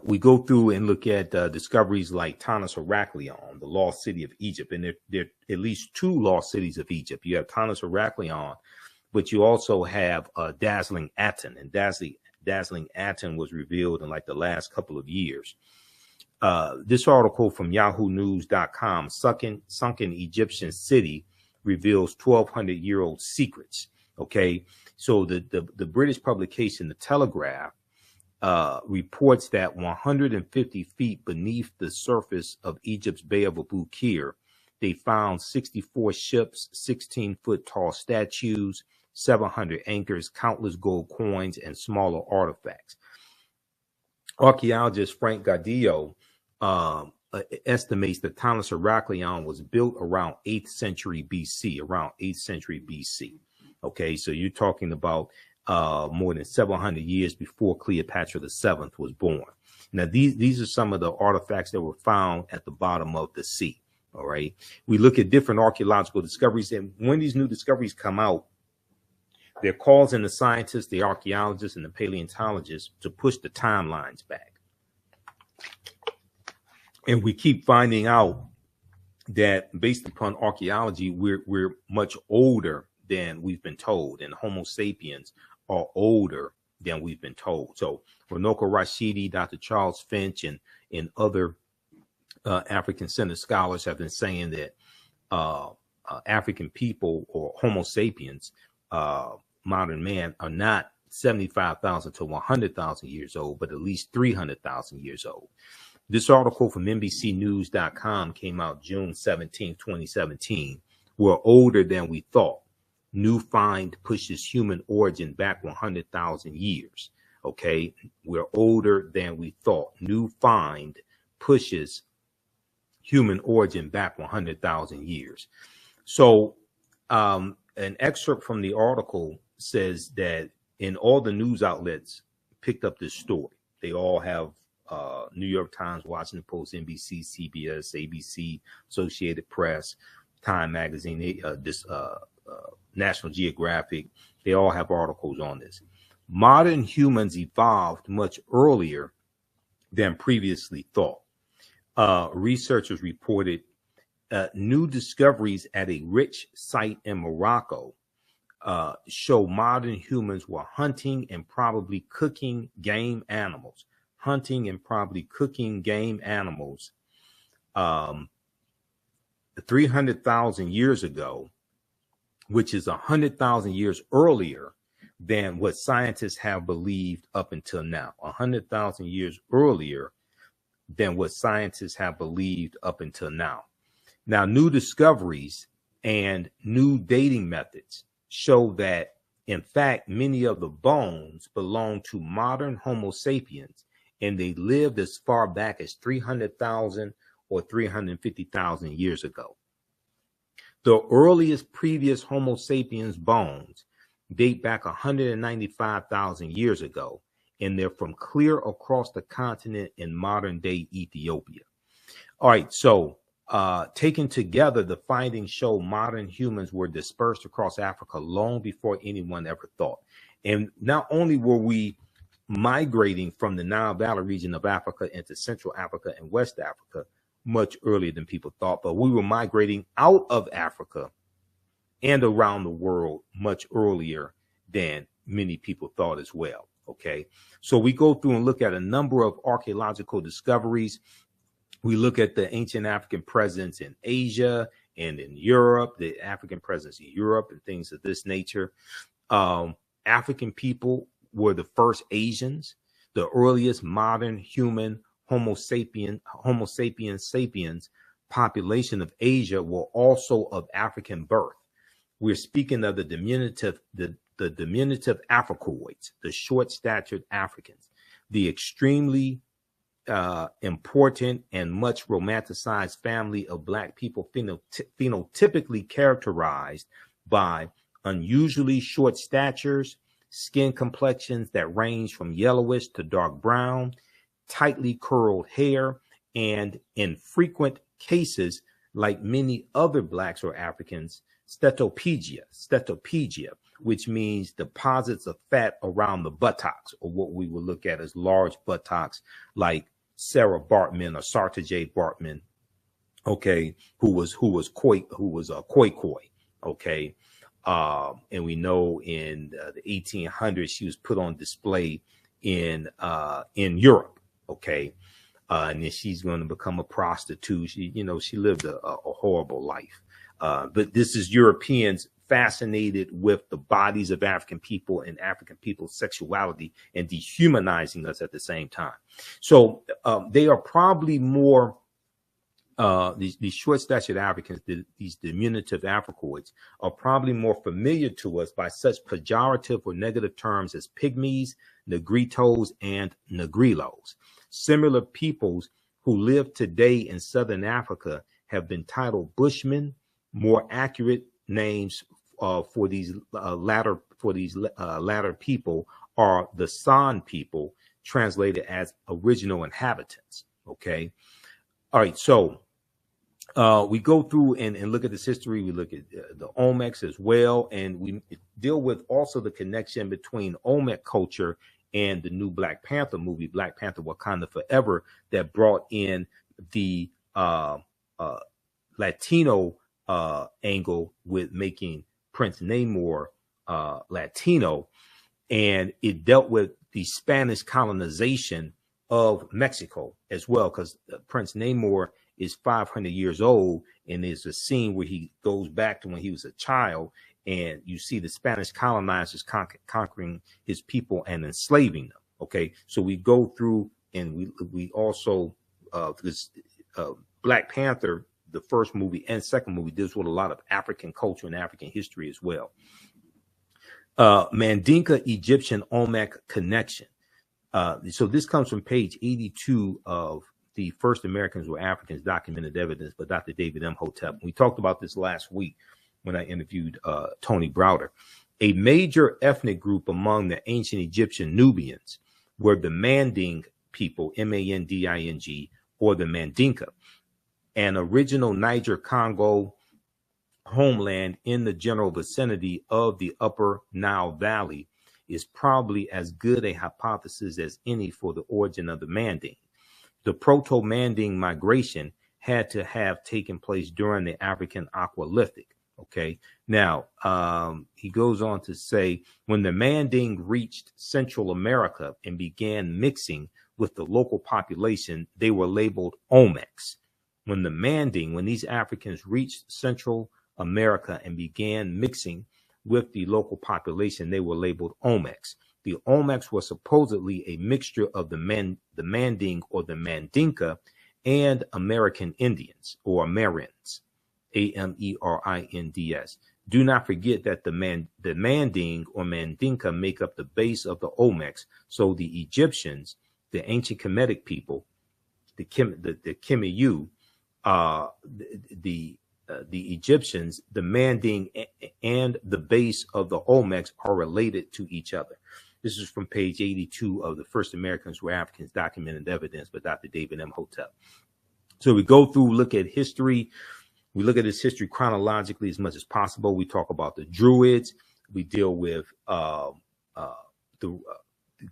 we go through and look at discoveries like Tanis Heraklion, the lost city of Egypt, and there are at least 2 lost cities of Egypt. You have Tanis Heraklion, but you also have Dazzling Aten, and Dazzling Aten was revealed in like the last couple of years. This article from YahooNews.com, sunken Egyptian city reveals 1,200-year-old secrets. Okay, so the British publication, The Telegraph, reports that 150 feet beneath the surface of Egypt's Bay of Abu Qir, they found 64 ships, 16-foot tall statues, 700 anchors, countless gold coins, and smaller artifacts. Archaeologist Frank Gardillo estimates that Tanis Heraklion was built around 8th century BC, Okay, so you're talking about more than 700 years before Cleopatra VII was born. Now, these are some of the artifacts that were found at the bottom of the sea. All right. We look at different archaeological discoveries, and when these new discoveries come out, they're causing the scientists, the archaeologists, and the paleontologists to push the timelines back. And we keep finding out that based upon archaeology, we're much older than we've been told, and Homo sapiens are older than we've been told. So Runoko Rashidi, Dr. Charles Finch, and other African-centered scholars have been saying that African people, or Homo sapiens, modern man, are not 75,000 to 100,000 years old, but at least 300,000 years old. This article from NBCnews.com came out June 17, 2017. We're older than we thought. New find pushes human origin back 100,000 years. Okay, we're older than we thought. New find pushes human origin back 100,000 years. So an excerpt from the article says that in all the news outlets picked up this story. They all have New York Times, Washington Post, NBC, CBS, ABC, Associated Press, Time Magazine, National Geographic. They all have articles on this. Modern humans evolved much earlier than previously thought. Researchers reported new discoveries at a rich site in Morocco show modern humans were hunting and probably cooking game animals. 300,000 years ago, which is 100,000 years earlier than what scientists have believed up until now. 100,000 years earlier than what scientists have believed up until now. Now, new discoveries and new dating methods show that, in fact, many of the bones belong to modern Homo sapiens, and they lived as far back as 300,000 or 350,000 years ago. The earliest previous Homo sapiens bones date back 195,000 years ago, and they're from clear across the continent in modern day Ethiopia. All right, so taken together, the findings show modern humans were dispersed across Africa long before anyone ever thought. And not only were we migrating from the Nile Valley region of Africa into Central Africa and West Africa much earlier than people thought, but we were migrating out of Africa and around the world much earlier than many people thought as well. Okay, so we go through and look at a number of archaeological discoveries. We look at the ancient African presence in Asia and in Europe, the African presence in Europe and things of this nature. African people were the first Asians. The earliest modern human Homo sapiens population of Asia were also of African birth. We're speaking of the diminutive Africoids, the short-statured Africans, the extremely important and much romanticized family of Black people, phenotypically characterized by unusually short statures, skin complexions that range from yellowish to dark brown, tightly curled hair, and in frequent cases, like many other Blacks or Africans, stetophagia, which means deposits of fat around the buttocks, or what we would look at as large buttocks, like Sarah Bartman or Sartajay Bartman, okay, who was Khoikhoi, okay, and we know in the 1800s she was put on display in Europe, okay. And then she's going to become a prostitute. She lived a horrible life. But this is Europeans fascinated with the bodies of African people and African people's sexuality and dehumanizing us at the same time. So they are probably more, these short-statured Africans, these diminutive Africoids, are probably more familiar to us by such pejorative or negative terms as pygmies, negritos, and negrilos. Similar peoples who live today in Southern Africa have been titled Bushmen. More accurate names for these latter people are the San people, translated as original inhabitants. Okay, all right. So we go through and look at this history. We look at the Olmecs as well, and we deal with also the connection between Olmec culture and the new Black Panther movie, Black Panther Wakanda Forever, that brought in the Latino angle with making Prince Namor Latino, and it dealt with the Spanish colonization of Mexico as well, because Prince Namor is 500 years old, and there's a scene where he goes back to when he was a child, and you see the Spanish colonizers conquering his people and enslaving them. Okay, so we go through, and we also this Black Panther, the first movie and second movie, deals with a lot of African culture and African history as well. Mandinka Egyptian Olmec connection. So this comes from page 82 of the First Americans Were Africans, Documented Evidence by Dr. David Imhotep. We talked about this last week when I interviewed Tony Browder. A major ethnic group among the ancient Egyptian Nubians were the Manding people, Manding, or the Mandinka, an original Niger-Congo homeland in the general vicinity of the Upper Nile Valley, is probably as good a hypothesis as any for the origin of the Manding. The Proto-Manding migration had to have taken place during the African Aqualithic. Okay, now he goes on to say, when the Manding reached Central America and began mixing with the local population, they were labeled Olmecs. When these Africans reached Central America and began mixing with the local population, they were labeled Olmecs. The Olmecs were supposedly a mixture of the Manding or the Mandinka and American Indians or Amerins. Amerinds. Do not forget that the Manding or Mandinka make up the base of the Olmecs. So the Egyptians, the ancient Kemetic people, the Kemiyu, the Egyptians, the Manding, and the base of the Olmecs are related to each other. This is from page 82 of the First Americans Were Africans, Documented Evidence by Dr. David Imhotep. So we go through, look at history. We look at this history chronologically as much as possible. We talk about the Druids. We deal with the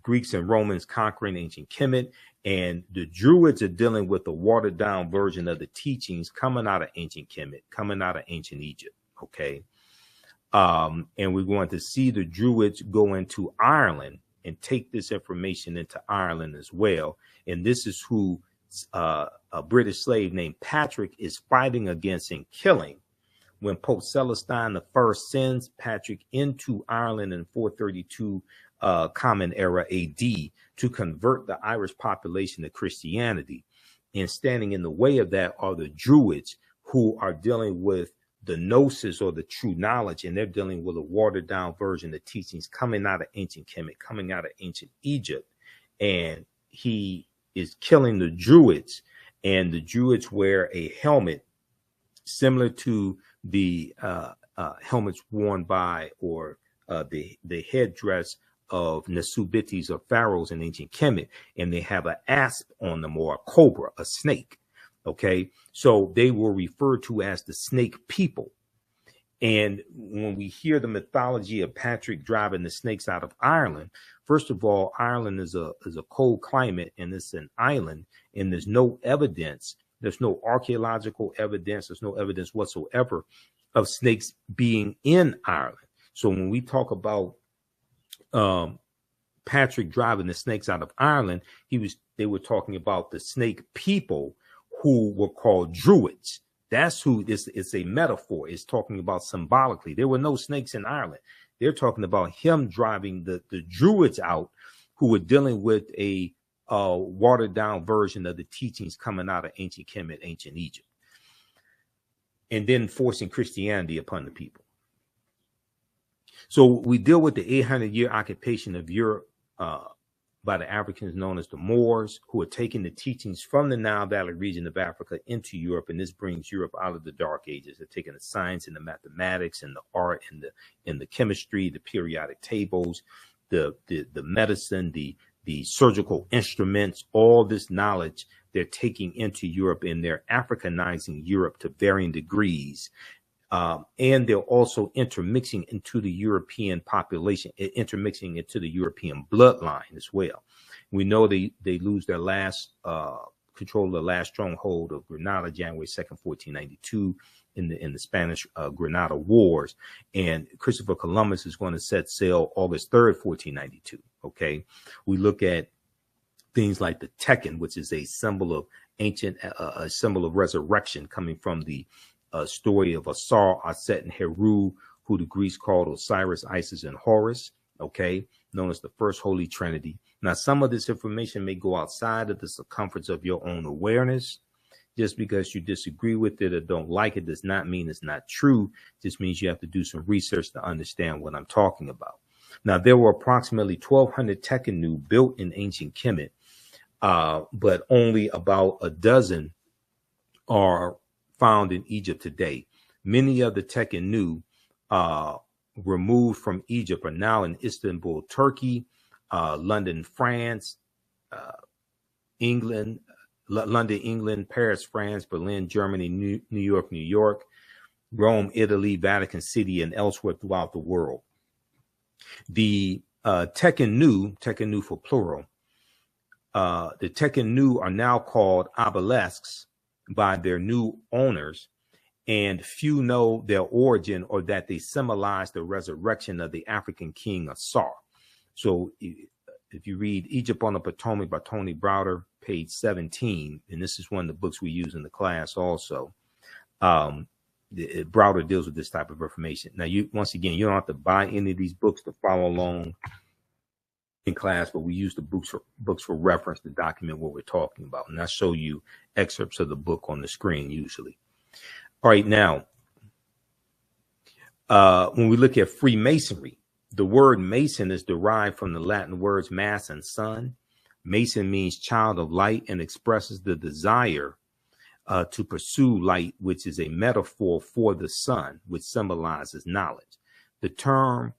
Greeks and Romans conquering ancient Kemet. And the Druids are dealing with a watered down version of the teachings coming out of ancient Kemet, coming out of ancient Egypt. Okay. And we're going to see the Druids go into Ireland and take this information into Ireland as well. And this is who a British slave named Patrick is fighting against and killing when Pope Celestine I sends Patrick into Ireland in 432 Common Era AD to convert the Irish population to Christianity. And standing in the way of that are the Druids, who are dealing with the gnosis or the true knowledge, and they're dealing with a watered down version of teachings coming out of ancient Kemet, coming out of ancient Egypt. And he is killing the Druids, and the Druids wear a helmet similar to the helmets worn by, or the headdress of Nasubitis or pharaohs in ancient Kemet, and they have an asp on them, or a cobra, a snake. Okay, so they were referred to as the snake people. And when we hear the mythology of Patrick driving the snakes out of Ireland, first of all, Ireland is a cold climate, and it's an island, and there's no evidence, there's no archaeological evidence, there's no evidence whatsoever of snakes being in Ireland. So when we talk about Patrick driving the snakes out of Ireland, they were talking about the snake people, who were called Druids. That's who this is. A metaphor. It's talking about symbolically. There were no snakes in Ireland. They're talking about him driving the Druids out, who were dealing with a watered down version of the teachings coming out of ancient Kemet, ancient Egypt, and then forcing Christianity upon the people. So we deal with the 800-year occupation of Europe by the Africans known as the Moors, who are taking the teachings from the Nile Valley region of Africa into Europe, and this brings Europe out of the Dark Ages. They're taking the science and the mathematics and the art and the chemistry, the periodic tables, the medicine, the surgical instruments, all this knowledge they're taking into Europe, and they're Africanizing Europe to varying degrees. And they're also intermixing into the European population, intermixing into the European bloodline as well. We know they lose their last control of the last stronghold of Granada, January 2nd, 1492, in the Spanish Granada Wars. And Christopher Columbus is going to set sail August 3rd, 1492. Okay, we look at things like the Tekken, which is a symbol of ancient, a symbol of resurrection, coming from the story of Asar, Aset, and Heru, who the Greeks called Osiris, Isis, and Horus, okay, known as the first Holy Trinity. Now, some of this information may go outside of the circumference of your own awareness. Just because you disagree with it or don't like it does not mean it's not true. It just means you have to do some research to understand what I'm talking about. Now, there were approximately 1,200 Tekkenu built in ancient Kemet, but only about a dozen are found in Egypt today. Many of the Tekkenu removed from Egypt are now in Istanbul, Turkey, London, France, England, London, England, Paris, France, Berlin, Germany, New York, Rome, Italy, Vatican City, and elsewhere throughout the world. The Tekkenu for plural, the Tekkenu are now called obelisks by their new owners, and few know their origin or that they symbolize the resurrection of the African king Asar. So if you read Egypt on the Potomac by Tony Browder, page 17, and this is one of the books we use in the class also, Browder deals with this type of information. Now, once again, you don't have to buy any of these books to follow along in class, but we use the books for reference to document what we're talking about. And I show you excerpts of the book on the screen usually. All right, now, when we look at Freemasonry, the word Mason is derived from the Latin words mass and sun. Mason means child of light and expresses the desire to pursue light, which is a metaphor for the sun, which symbolizes knowledge. The term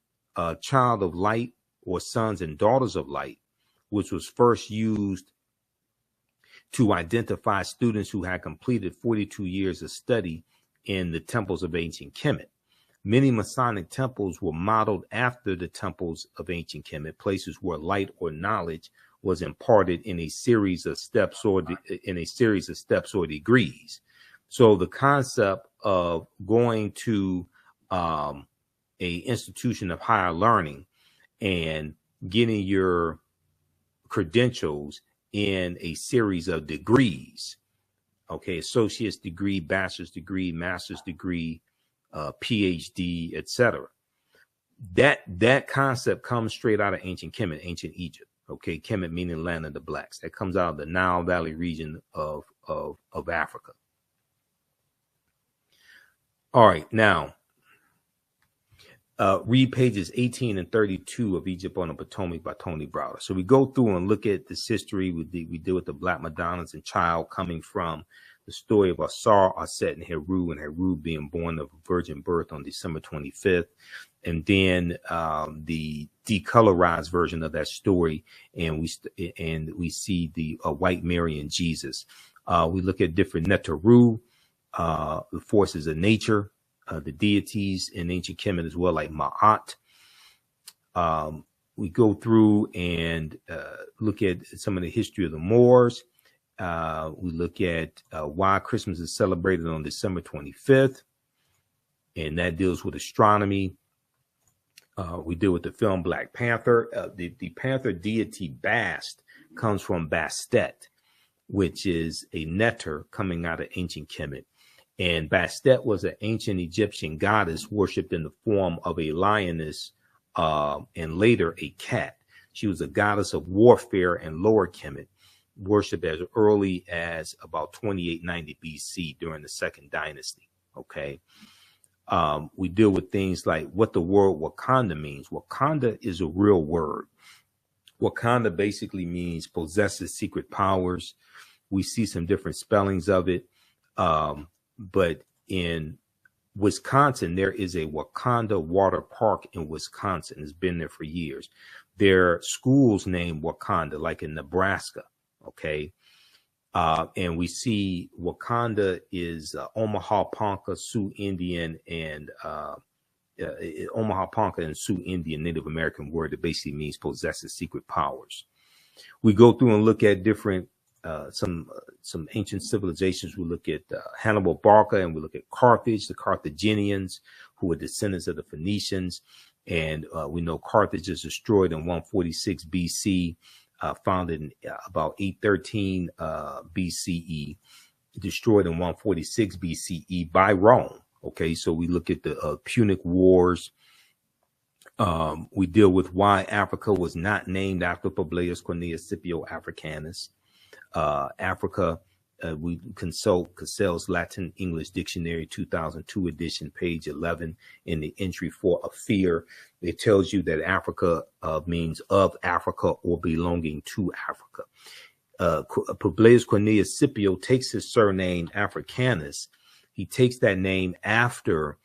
child of light or sons and daughters of light, which was first used to identify students who had completed 42 years of study in the temples of ancient Kemet. Many Masonic temples were modeled after the temples of ancient Kemet, places where light or knowledge was imparted in a series of steps or degrees. So the concept of going to a institution of higher learning and getting your credentials in a series of degrees, okay, associate's degree, bachelor's degree, master's degree, PhD, etc., that concept comes straight out of ancient Kemet, ancient Egypt. Okay, Kemet meaning land of the blacks. That comes out of the Nile Valley region of Africa. All right, now read pages 18 and 32 of Egypt on the Potomac by Tony Browder. So we go through and look at this history. We deal with the Black Madonnas and child coming from the story of Asar, Aset, and Heru being born of a virgin birth on December 25th. And then the decolorized version of that story, and we see the white Mary and Jesus. We look at different Netaru, the forces of nature, the deities in ancient Kemet as well, like Ma'at. We go through and look at some of the history of the Moors. We look at why Christmas is celebrated on December 25th, and that deals with astronomy. We deal with the film Black Panther. The Panther deity Bast comes from Bastet, which is a neter coming out of ancient Kemet. And Bastet was an ancient Egyptian goddess worshipped in the form of a lioness and later a cat. She was a goddess of warfare in Lower Kemet, worshipped as early as about 2890 BC during the Second Dynasty. Okay. We deal with things like what the word Wakanda means. Wakanda is a real word. Wakanda basically means possesses secret powers. We see some different spellings of it. But in Wisconsin, there is a Wakanda Water Park in Wisconsin. It's been there for years. There are schools named Wakanda, like in Nebraska. Okay. And we see Wakanda is Omaha Ponca, Sioux Indian, and Omaha Ponca and Sioux Indian Native American word that basically means possesses secret powers. We go through and look at different some ancient civilizations. We look at Hannibal Barca, and we look at Carthage, the Carthaginians, who were descendants of the Phoenicians. And we know Carthage is destroyed in 146 BC. Founded in about 813 BCE, destroyed in 146 BCE by Rome. Okay, so we look at the Punic Wars. We deal with why Africa was not named after Publius Cornelius Scipio Africanus. Africa, we consult Cassell's Latin English Dictionary 2002 edition, page 11, in the entry for a fear. It tells you that Africa means of Africa or belonging to Africa. Publius Cornelius Scipio takes his surname Africanus. He takes that name after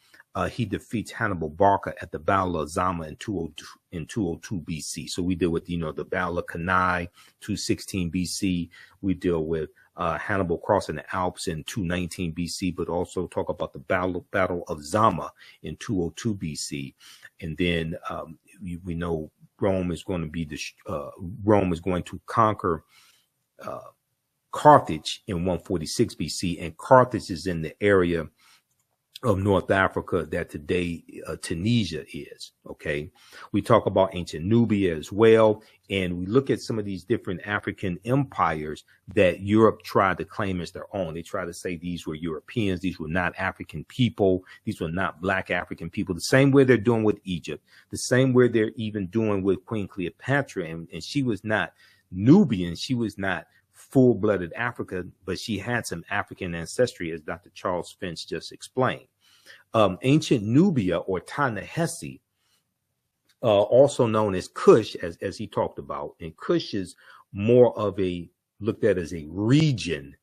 he defeats Hannibal Barca at the Battle of Zama in 202 BC. So we deal with, the Battle of Cannae, 216 BC. We deal with Hannibal crossing the Alps in 219 BC, but also talk about the Battle of Zama in 202 BC. And then we know Rome is going to conquer Carthage in 146 BC, and Carthage is in the area of North Africa that today Tunisia is. Okay, we talk about ancient Nubia as well, and we look at some of these different African empires that Europe tried to claim as their own. They try to say these were Europeans, these were not African people, these were not Black African people. The same way they're doing with Egypt, the same way they're even doing with Queen Cleopatra, and she was not Nubian, she was not full-blooded African, but she had some African ancestry, as Dr. Charles Finch just explained. Ancient Nubia, or Ta-Nehesi, also known as Kush, as he talked about, and Kush is more of looked at as a region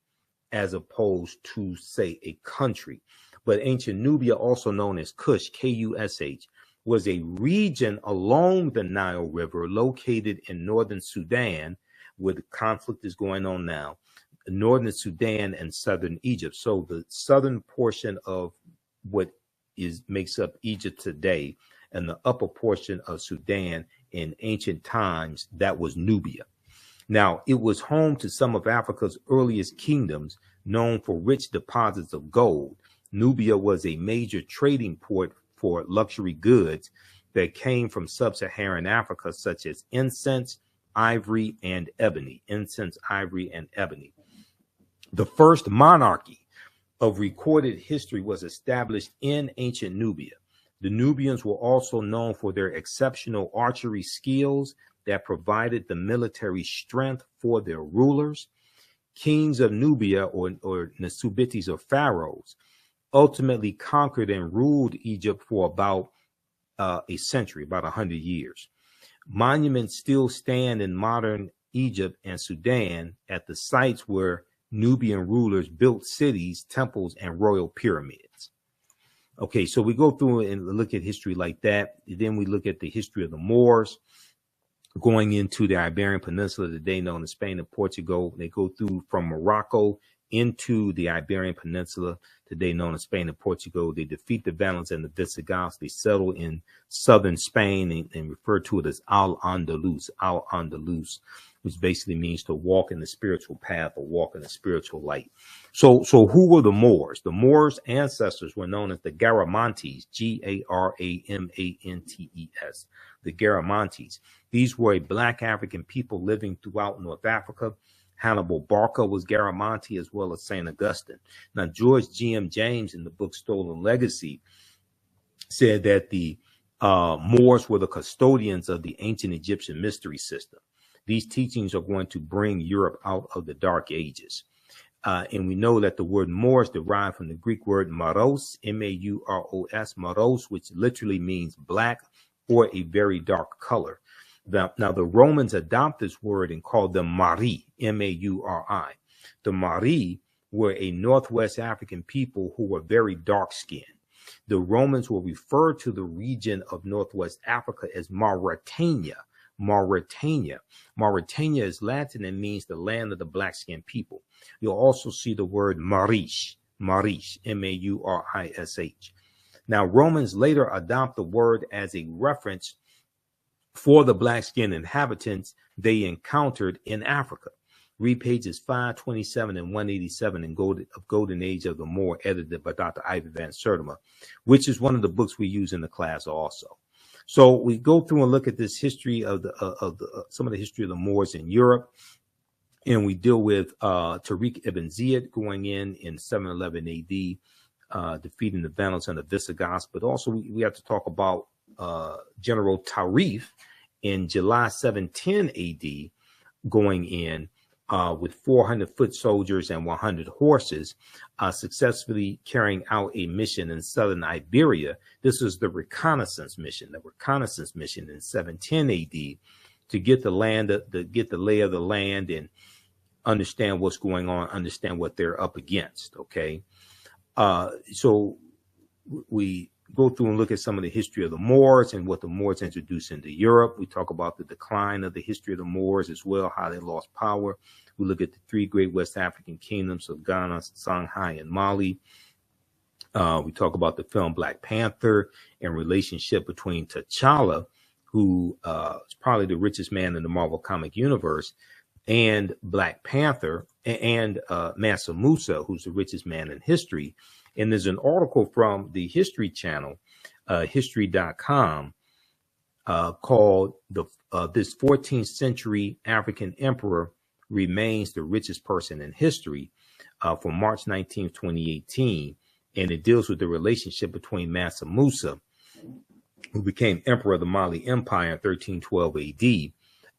as opposed to, say, a country. But ancient Nubia, also known as Kush, Kush, was a region along the Nile River located in northern Sudan, where the conflict is going on now, northern Sudan and southern Egypt. So the southern portion of what makes up Egypt today, and the upper portion of Sudan in ancient times, that was Nubia. Now, it was home to some of Africa's earliest kingdoms, known for rich deposits of gold. Nubia was a major trading port for luxury goods that came from sub-Saharan Africa, such as incense, ivory, and ebony. Incense, ivory, and ebony. The first monarchy of recorded history was established in ancient Nubia. The Nubians were also known for their exceptional archery skills that provided the military strength for their rulers. Kings of Nubia, or Nasubitis, or pharaohs, ultimately conquered and ruled Egypt for about a century, about 100 years. Monuments still stand in modern Egypt and Sudan at the sites where Nubian rulers built cities, temples, and royal pyramids. Okay, so we go through and look at history like that. Then we look at the history of the Moors going into the Iberian Peninsula, today known as Spain and Portugal. They go through from Morocco into the Iberian Peninsula, today known as Spain and Portugal. They defeat the Vandals and the Visigoths. They settle in southern Spain and refer to it as Al-Andalus, which basically means to walk in the spiritual path or walk in the spiritual light. So who were the Moors? The Moors' ancestors were known as the Garamantes, Garamantes, the Garamantes. These were a Black African people living throughout North Africa. Hannibal Barca was Garamantes, as well as St. Augustine. Now, George G.M. James, in the book Stolen Legacy, said that the Moors were the custodians of the ancient Egyptian mystery system. These teachings are going to bring Europe out of the Dark Ages. And we know that the word Moors derived from the Greek word maros, M-A-U-R-O-S, maros, which literally means black or a very dark color. Now, the Romans adopted this word and called them Mari, M-A-U-R-I. The Mari were a Northwest African people who were very dark-skinned. The Romans will refer to the region of Northwest Africa as Mauritania. Mauritania is Latin and means the land of the black-skinned people. You'll also see the word Marish, M-A-U-R-I-S-H. Now, Romans later adopt the word as a reference for the black-skinned inhabitants they encountered in Africa. Read pages 527 and 187 in Golden Age of the Moor, edited by Dr. Ivy Van Sertima, which is one of the books we use in the class also. So we go through and look at this history of some of the history of the Moors in Europe, and we deal with Tariq ibn Ziyad going in 711 AD, defeating the Vandals and the Visigoths. But also we have to talk about General Tarif in July 710 AD going in with 400 foot soldiers and 100 horses, successfully carrying out a mission in southern Iberia. This was the reconnaissance mission in 710 AD to get the lay of the land and understand what's going on, understand what they're up against. Okay. So we go through and look at some of the history of the Moors and what the Moors introduced into Europe. We talk about the decline of the history of the Moors as well, how they lost power. We look at the three great West African kingdoms of Ghana, Songhai, and Mali. We talk about the film Black Panther and relationship between T'Challa, who is probably the richest man in the Marvel comic universe, and Black Panther, and Mansa Musa, who's the richest man in history. And there's an article from the History Channel, history.com, called This 14th Century African Emperor Remains the Richest Person in History, from March 19, 2018. And it deals with the relationship between Mansa Musa, who became emperor of the Mali Empire in 1312 AD,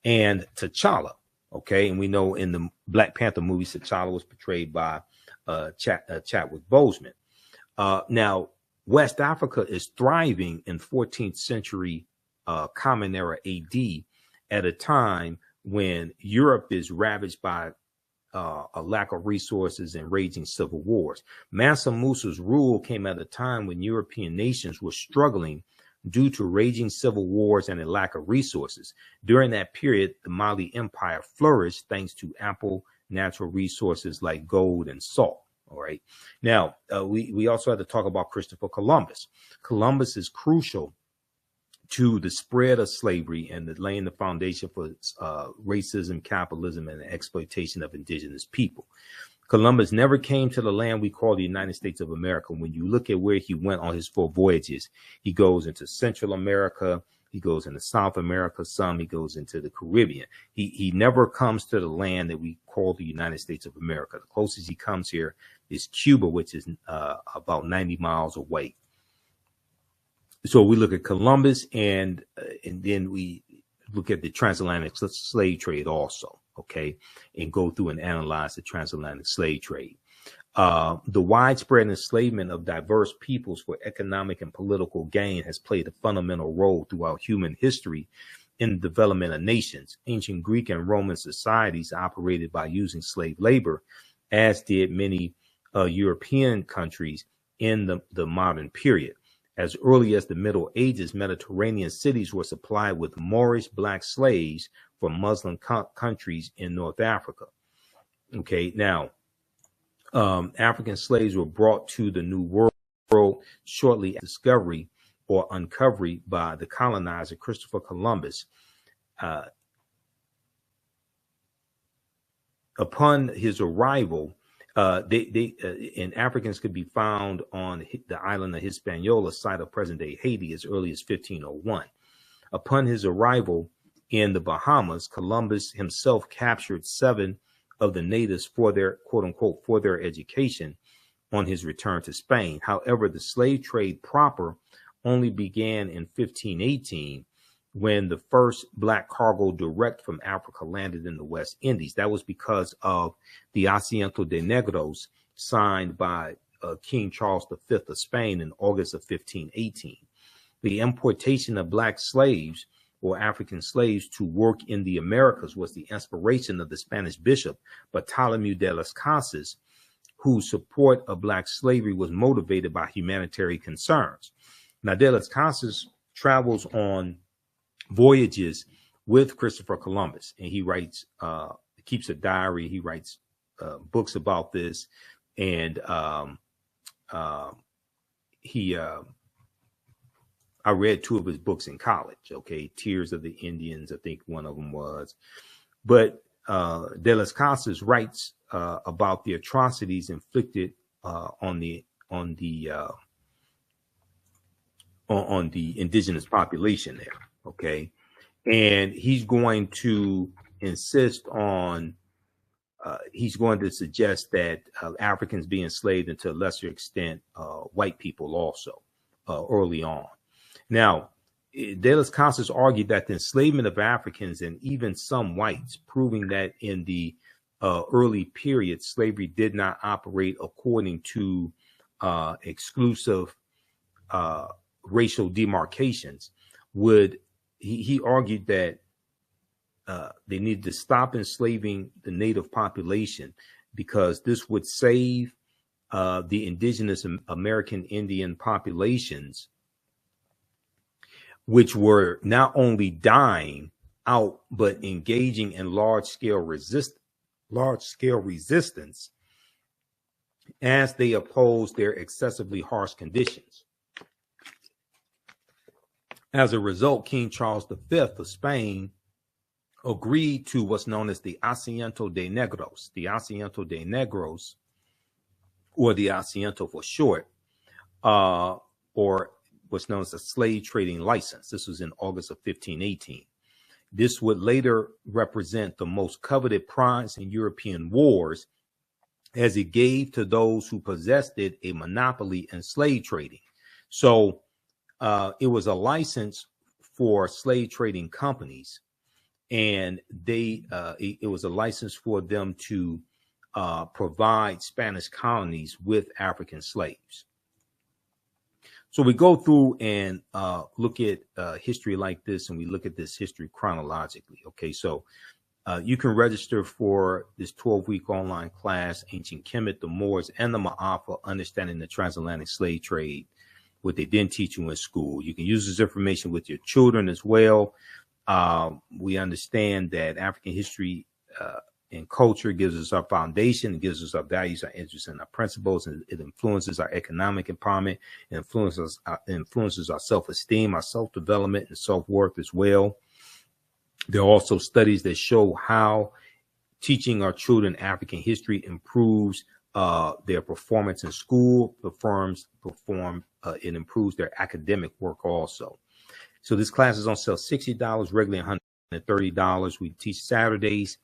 and T'Challa. Okay, and we know in the Black Panther movie, T'Challa was portrayed by Chadwick Boseman. Now, West Africa is thriving in 14th century Common Era AD at a time when Europe is ravaged by a lack of resources and raging civil wars. Mansa Musa's rule came at a time when European nations were struggling due to raging civil wars and a lack of resources. During that period, the Mali Empire flourished thanks to ample natural resources like gold and salt. All right. Now, we also have to talk about Christopher Columbus. Columbus is crucial to the spread of slavery and laying the foundation for racism, capitalism, and the exploitation of indigenous people. Columbus never came to the land we call the United States of America. When you look at where he went on his 4 voyages, he goes into Central America, he goes into South America, he goes into the Caribbean. He never comes to the land that we call the United States of America. The closest he comes here is Cuba, which is about 90 miles away. So we look at Columbus, and then we look at the transatlantic slave trade also, okay, and go through and analyze the transatlantic slave trade. The widespread enslavement of diverse peoples for economic and political gain has played a fundamental role throughout human history in the development of nations. Ancient Greek and Roman societies operated by using slave labor, as did many European countries in the modern period. As early as the Middle Ages, Mediterranean cities were supplied with Moorish black slaves from Muslim countries in North Africa. Okay, now, African slaves were brought to the New World shortly after discovery or uncovery by the colonizer Christopher Columbus. Upon his arrival, and Africans could be found on the island of Hispaniola, site of present-day Haiti, as early as 1501. Upon his arrival in the Bahamas, Columbus himself captured 7 of the natives for their, quote unquote, for their education on his return to Spain. However, the slave trade proper only began in 1518, when the first black cargo direct from Africa landed in the West Indies. That was because of the Asiento de Negros signed by King Charles V of Spain in August of 1518. The importation of black slaves or African slaves to work in the Americas was the inspiration of the Spanish bishop Bartholomew de las Casas, whose support of black slavery was motivated by humanitarian concerns. Now, de las Casas travels on voyages with Christopher Columbus, and he writes, keeps a diary. He writes books about this, and I read 2 of his books in college. Okay, Tears of the Indians, I think one of them was. But de las Casas writes about the atrocities inflicted on the indigenous population there. Okay, and he's going to insist on, he's going to suggest that Africans be enslaved, and to a lesser extent, white people also, early on. Now, de las Casas argued that the enslavement of Africans and even some whites, proving that in the early period, slavery did not operate according to exclusive racial demarcations, he argued that they needed to stop enslaving the native population, because this would save the indigenous American Indian populations, which were not only dying out, but engaging in large-scale resistance as they opposed their excessively harsh conditions. As a result, King Charles V of Spain agreed to what's known as the Asiento de Negros. The Asiento de Negros, or the Asiento for short, or what's known as a slave trading license. This was in August of 1518. This would later represent the most coveted prize in European wars, as it gave to those who possessed it a monopoly in slave trading. So it was a license for slave trading companies, and it was a license for them to provide Spanish colonies with African slaves. So we go through and look at history like this, and we look at this history chronologically. Okay, so you can register for this 12-week online class, Ancient Kemet, the Moors, and the Ma'afa, Understanding the Transatlantic Slave Trade, what they didn't teach you in school. You can use this information with your children as well. We understand that African history and culture gives us our foundation, it gives us our values, our interests, and our principles, and it influences our economic empowerment, it influences our self-esteem, our self-development, and self-worth as well. There are also studies that show how teaching our children African history improves their performance in school, it improves their academic work also. So this class is on sale $60, regularly $130. We teach Saturdays,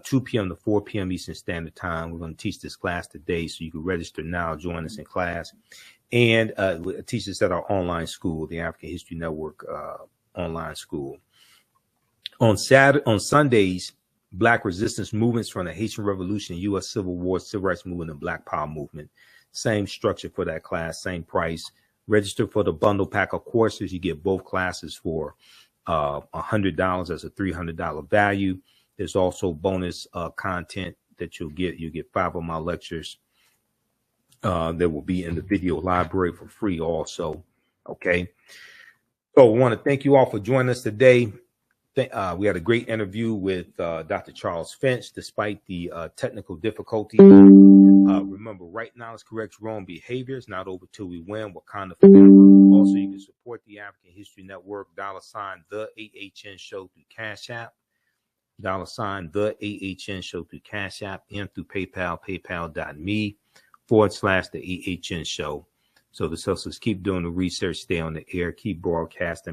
2 p.m. to 4 p.m. Eastern Standard Time. We're going to teach this class today, so you can register now, join us in class. and teaches at our online school, the African History Network online school. On Sundays, Black resistance movements from the Haitian Revolution, U.S. Civil War, Civil Rights Movement, and Black Power movement. Same structure for that class, same price. Register for the bundle pack of courses. You get both classes for $100 as a $300 value. There's also bonus content that you'll get. You get 5 of my lectures that will be in the video library for free also. Okay. So I want to thank you all for joining us today. We had a great interview with Dr. Charles Finch, despite the technical difficulties. Remember, right knowledge corrects wrong behaviors, not over till we win. Wakanda forever. Also, you can support the African History Network, $ the AHN show through Cash App, $ the AHN show through Cash App, and through PayPal, paypal.me / the AHN show. So this helps us keep doing the research, stay on the air, keep broadcasting.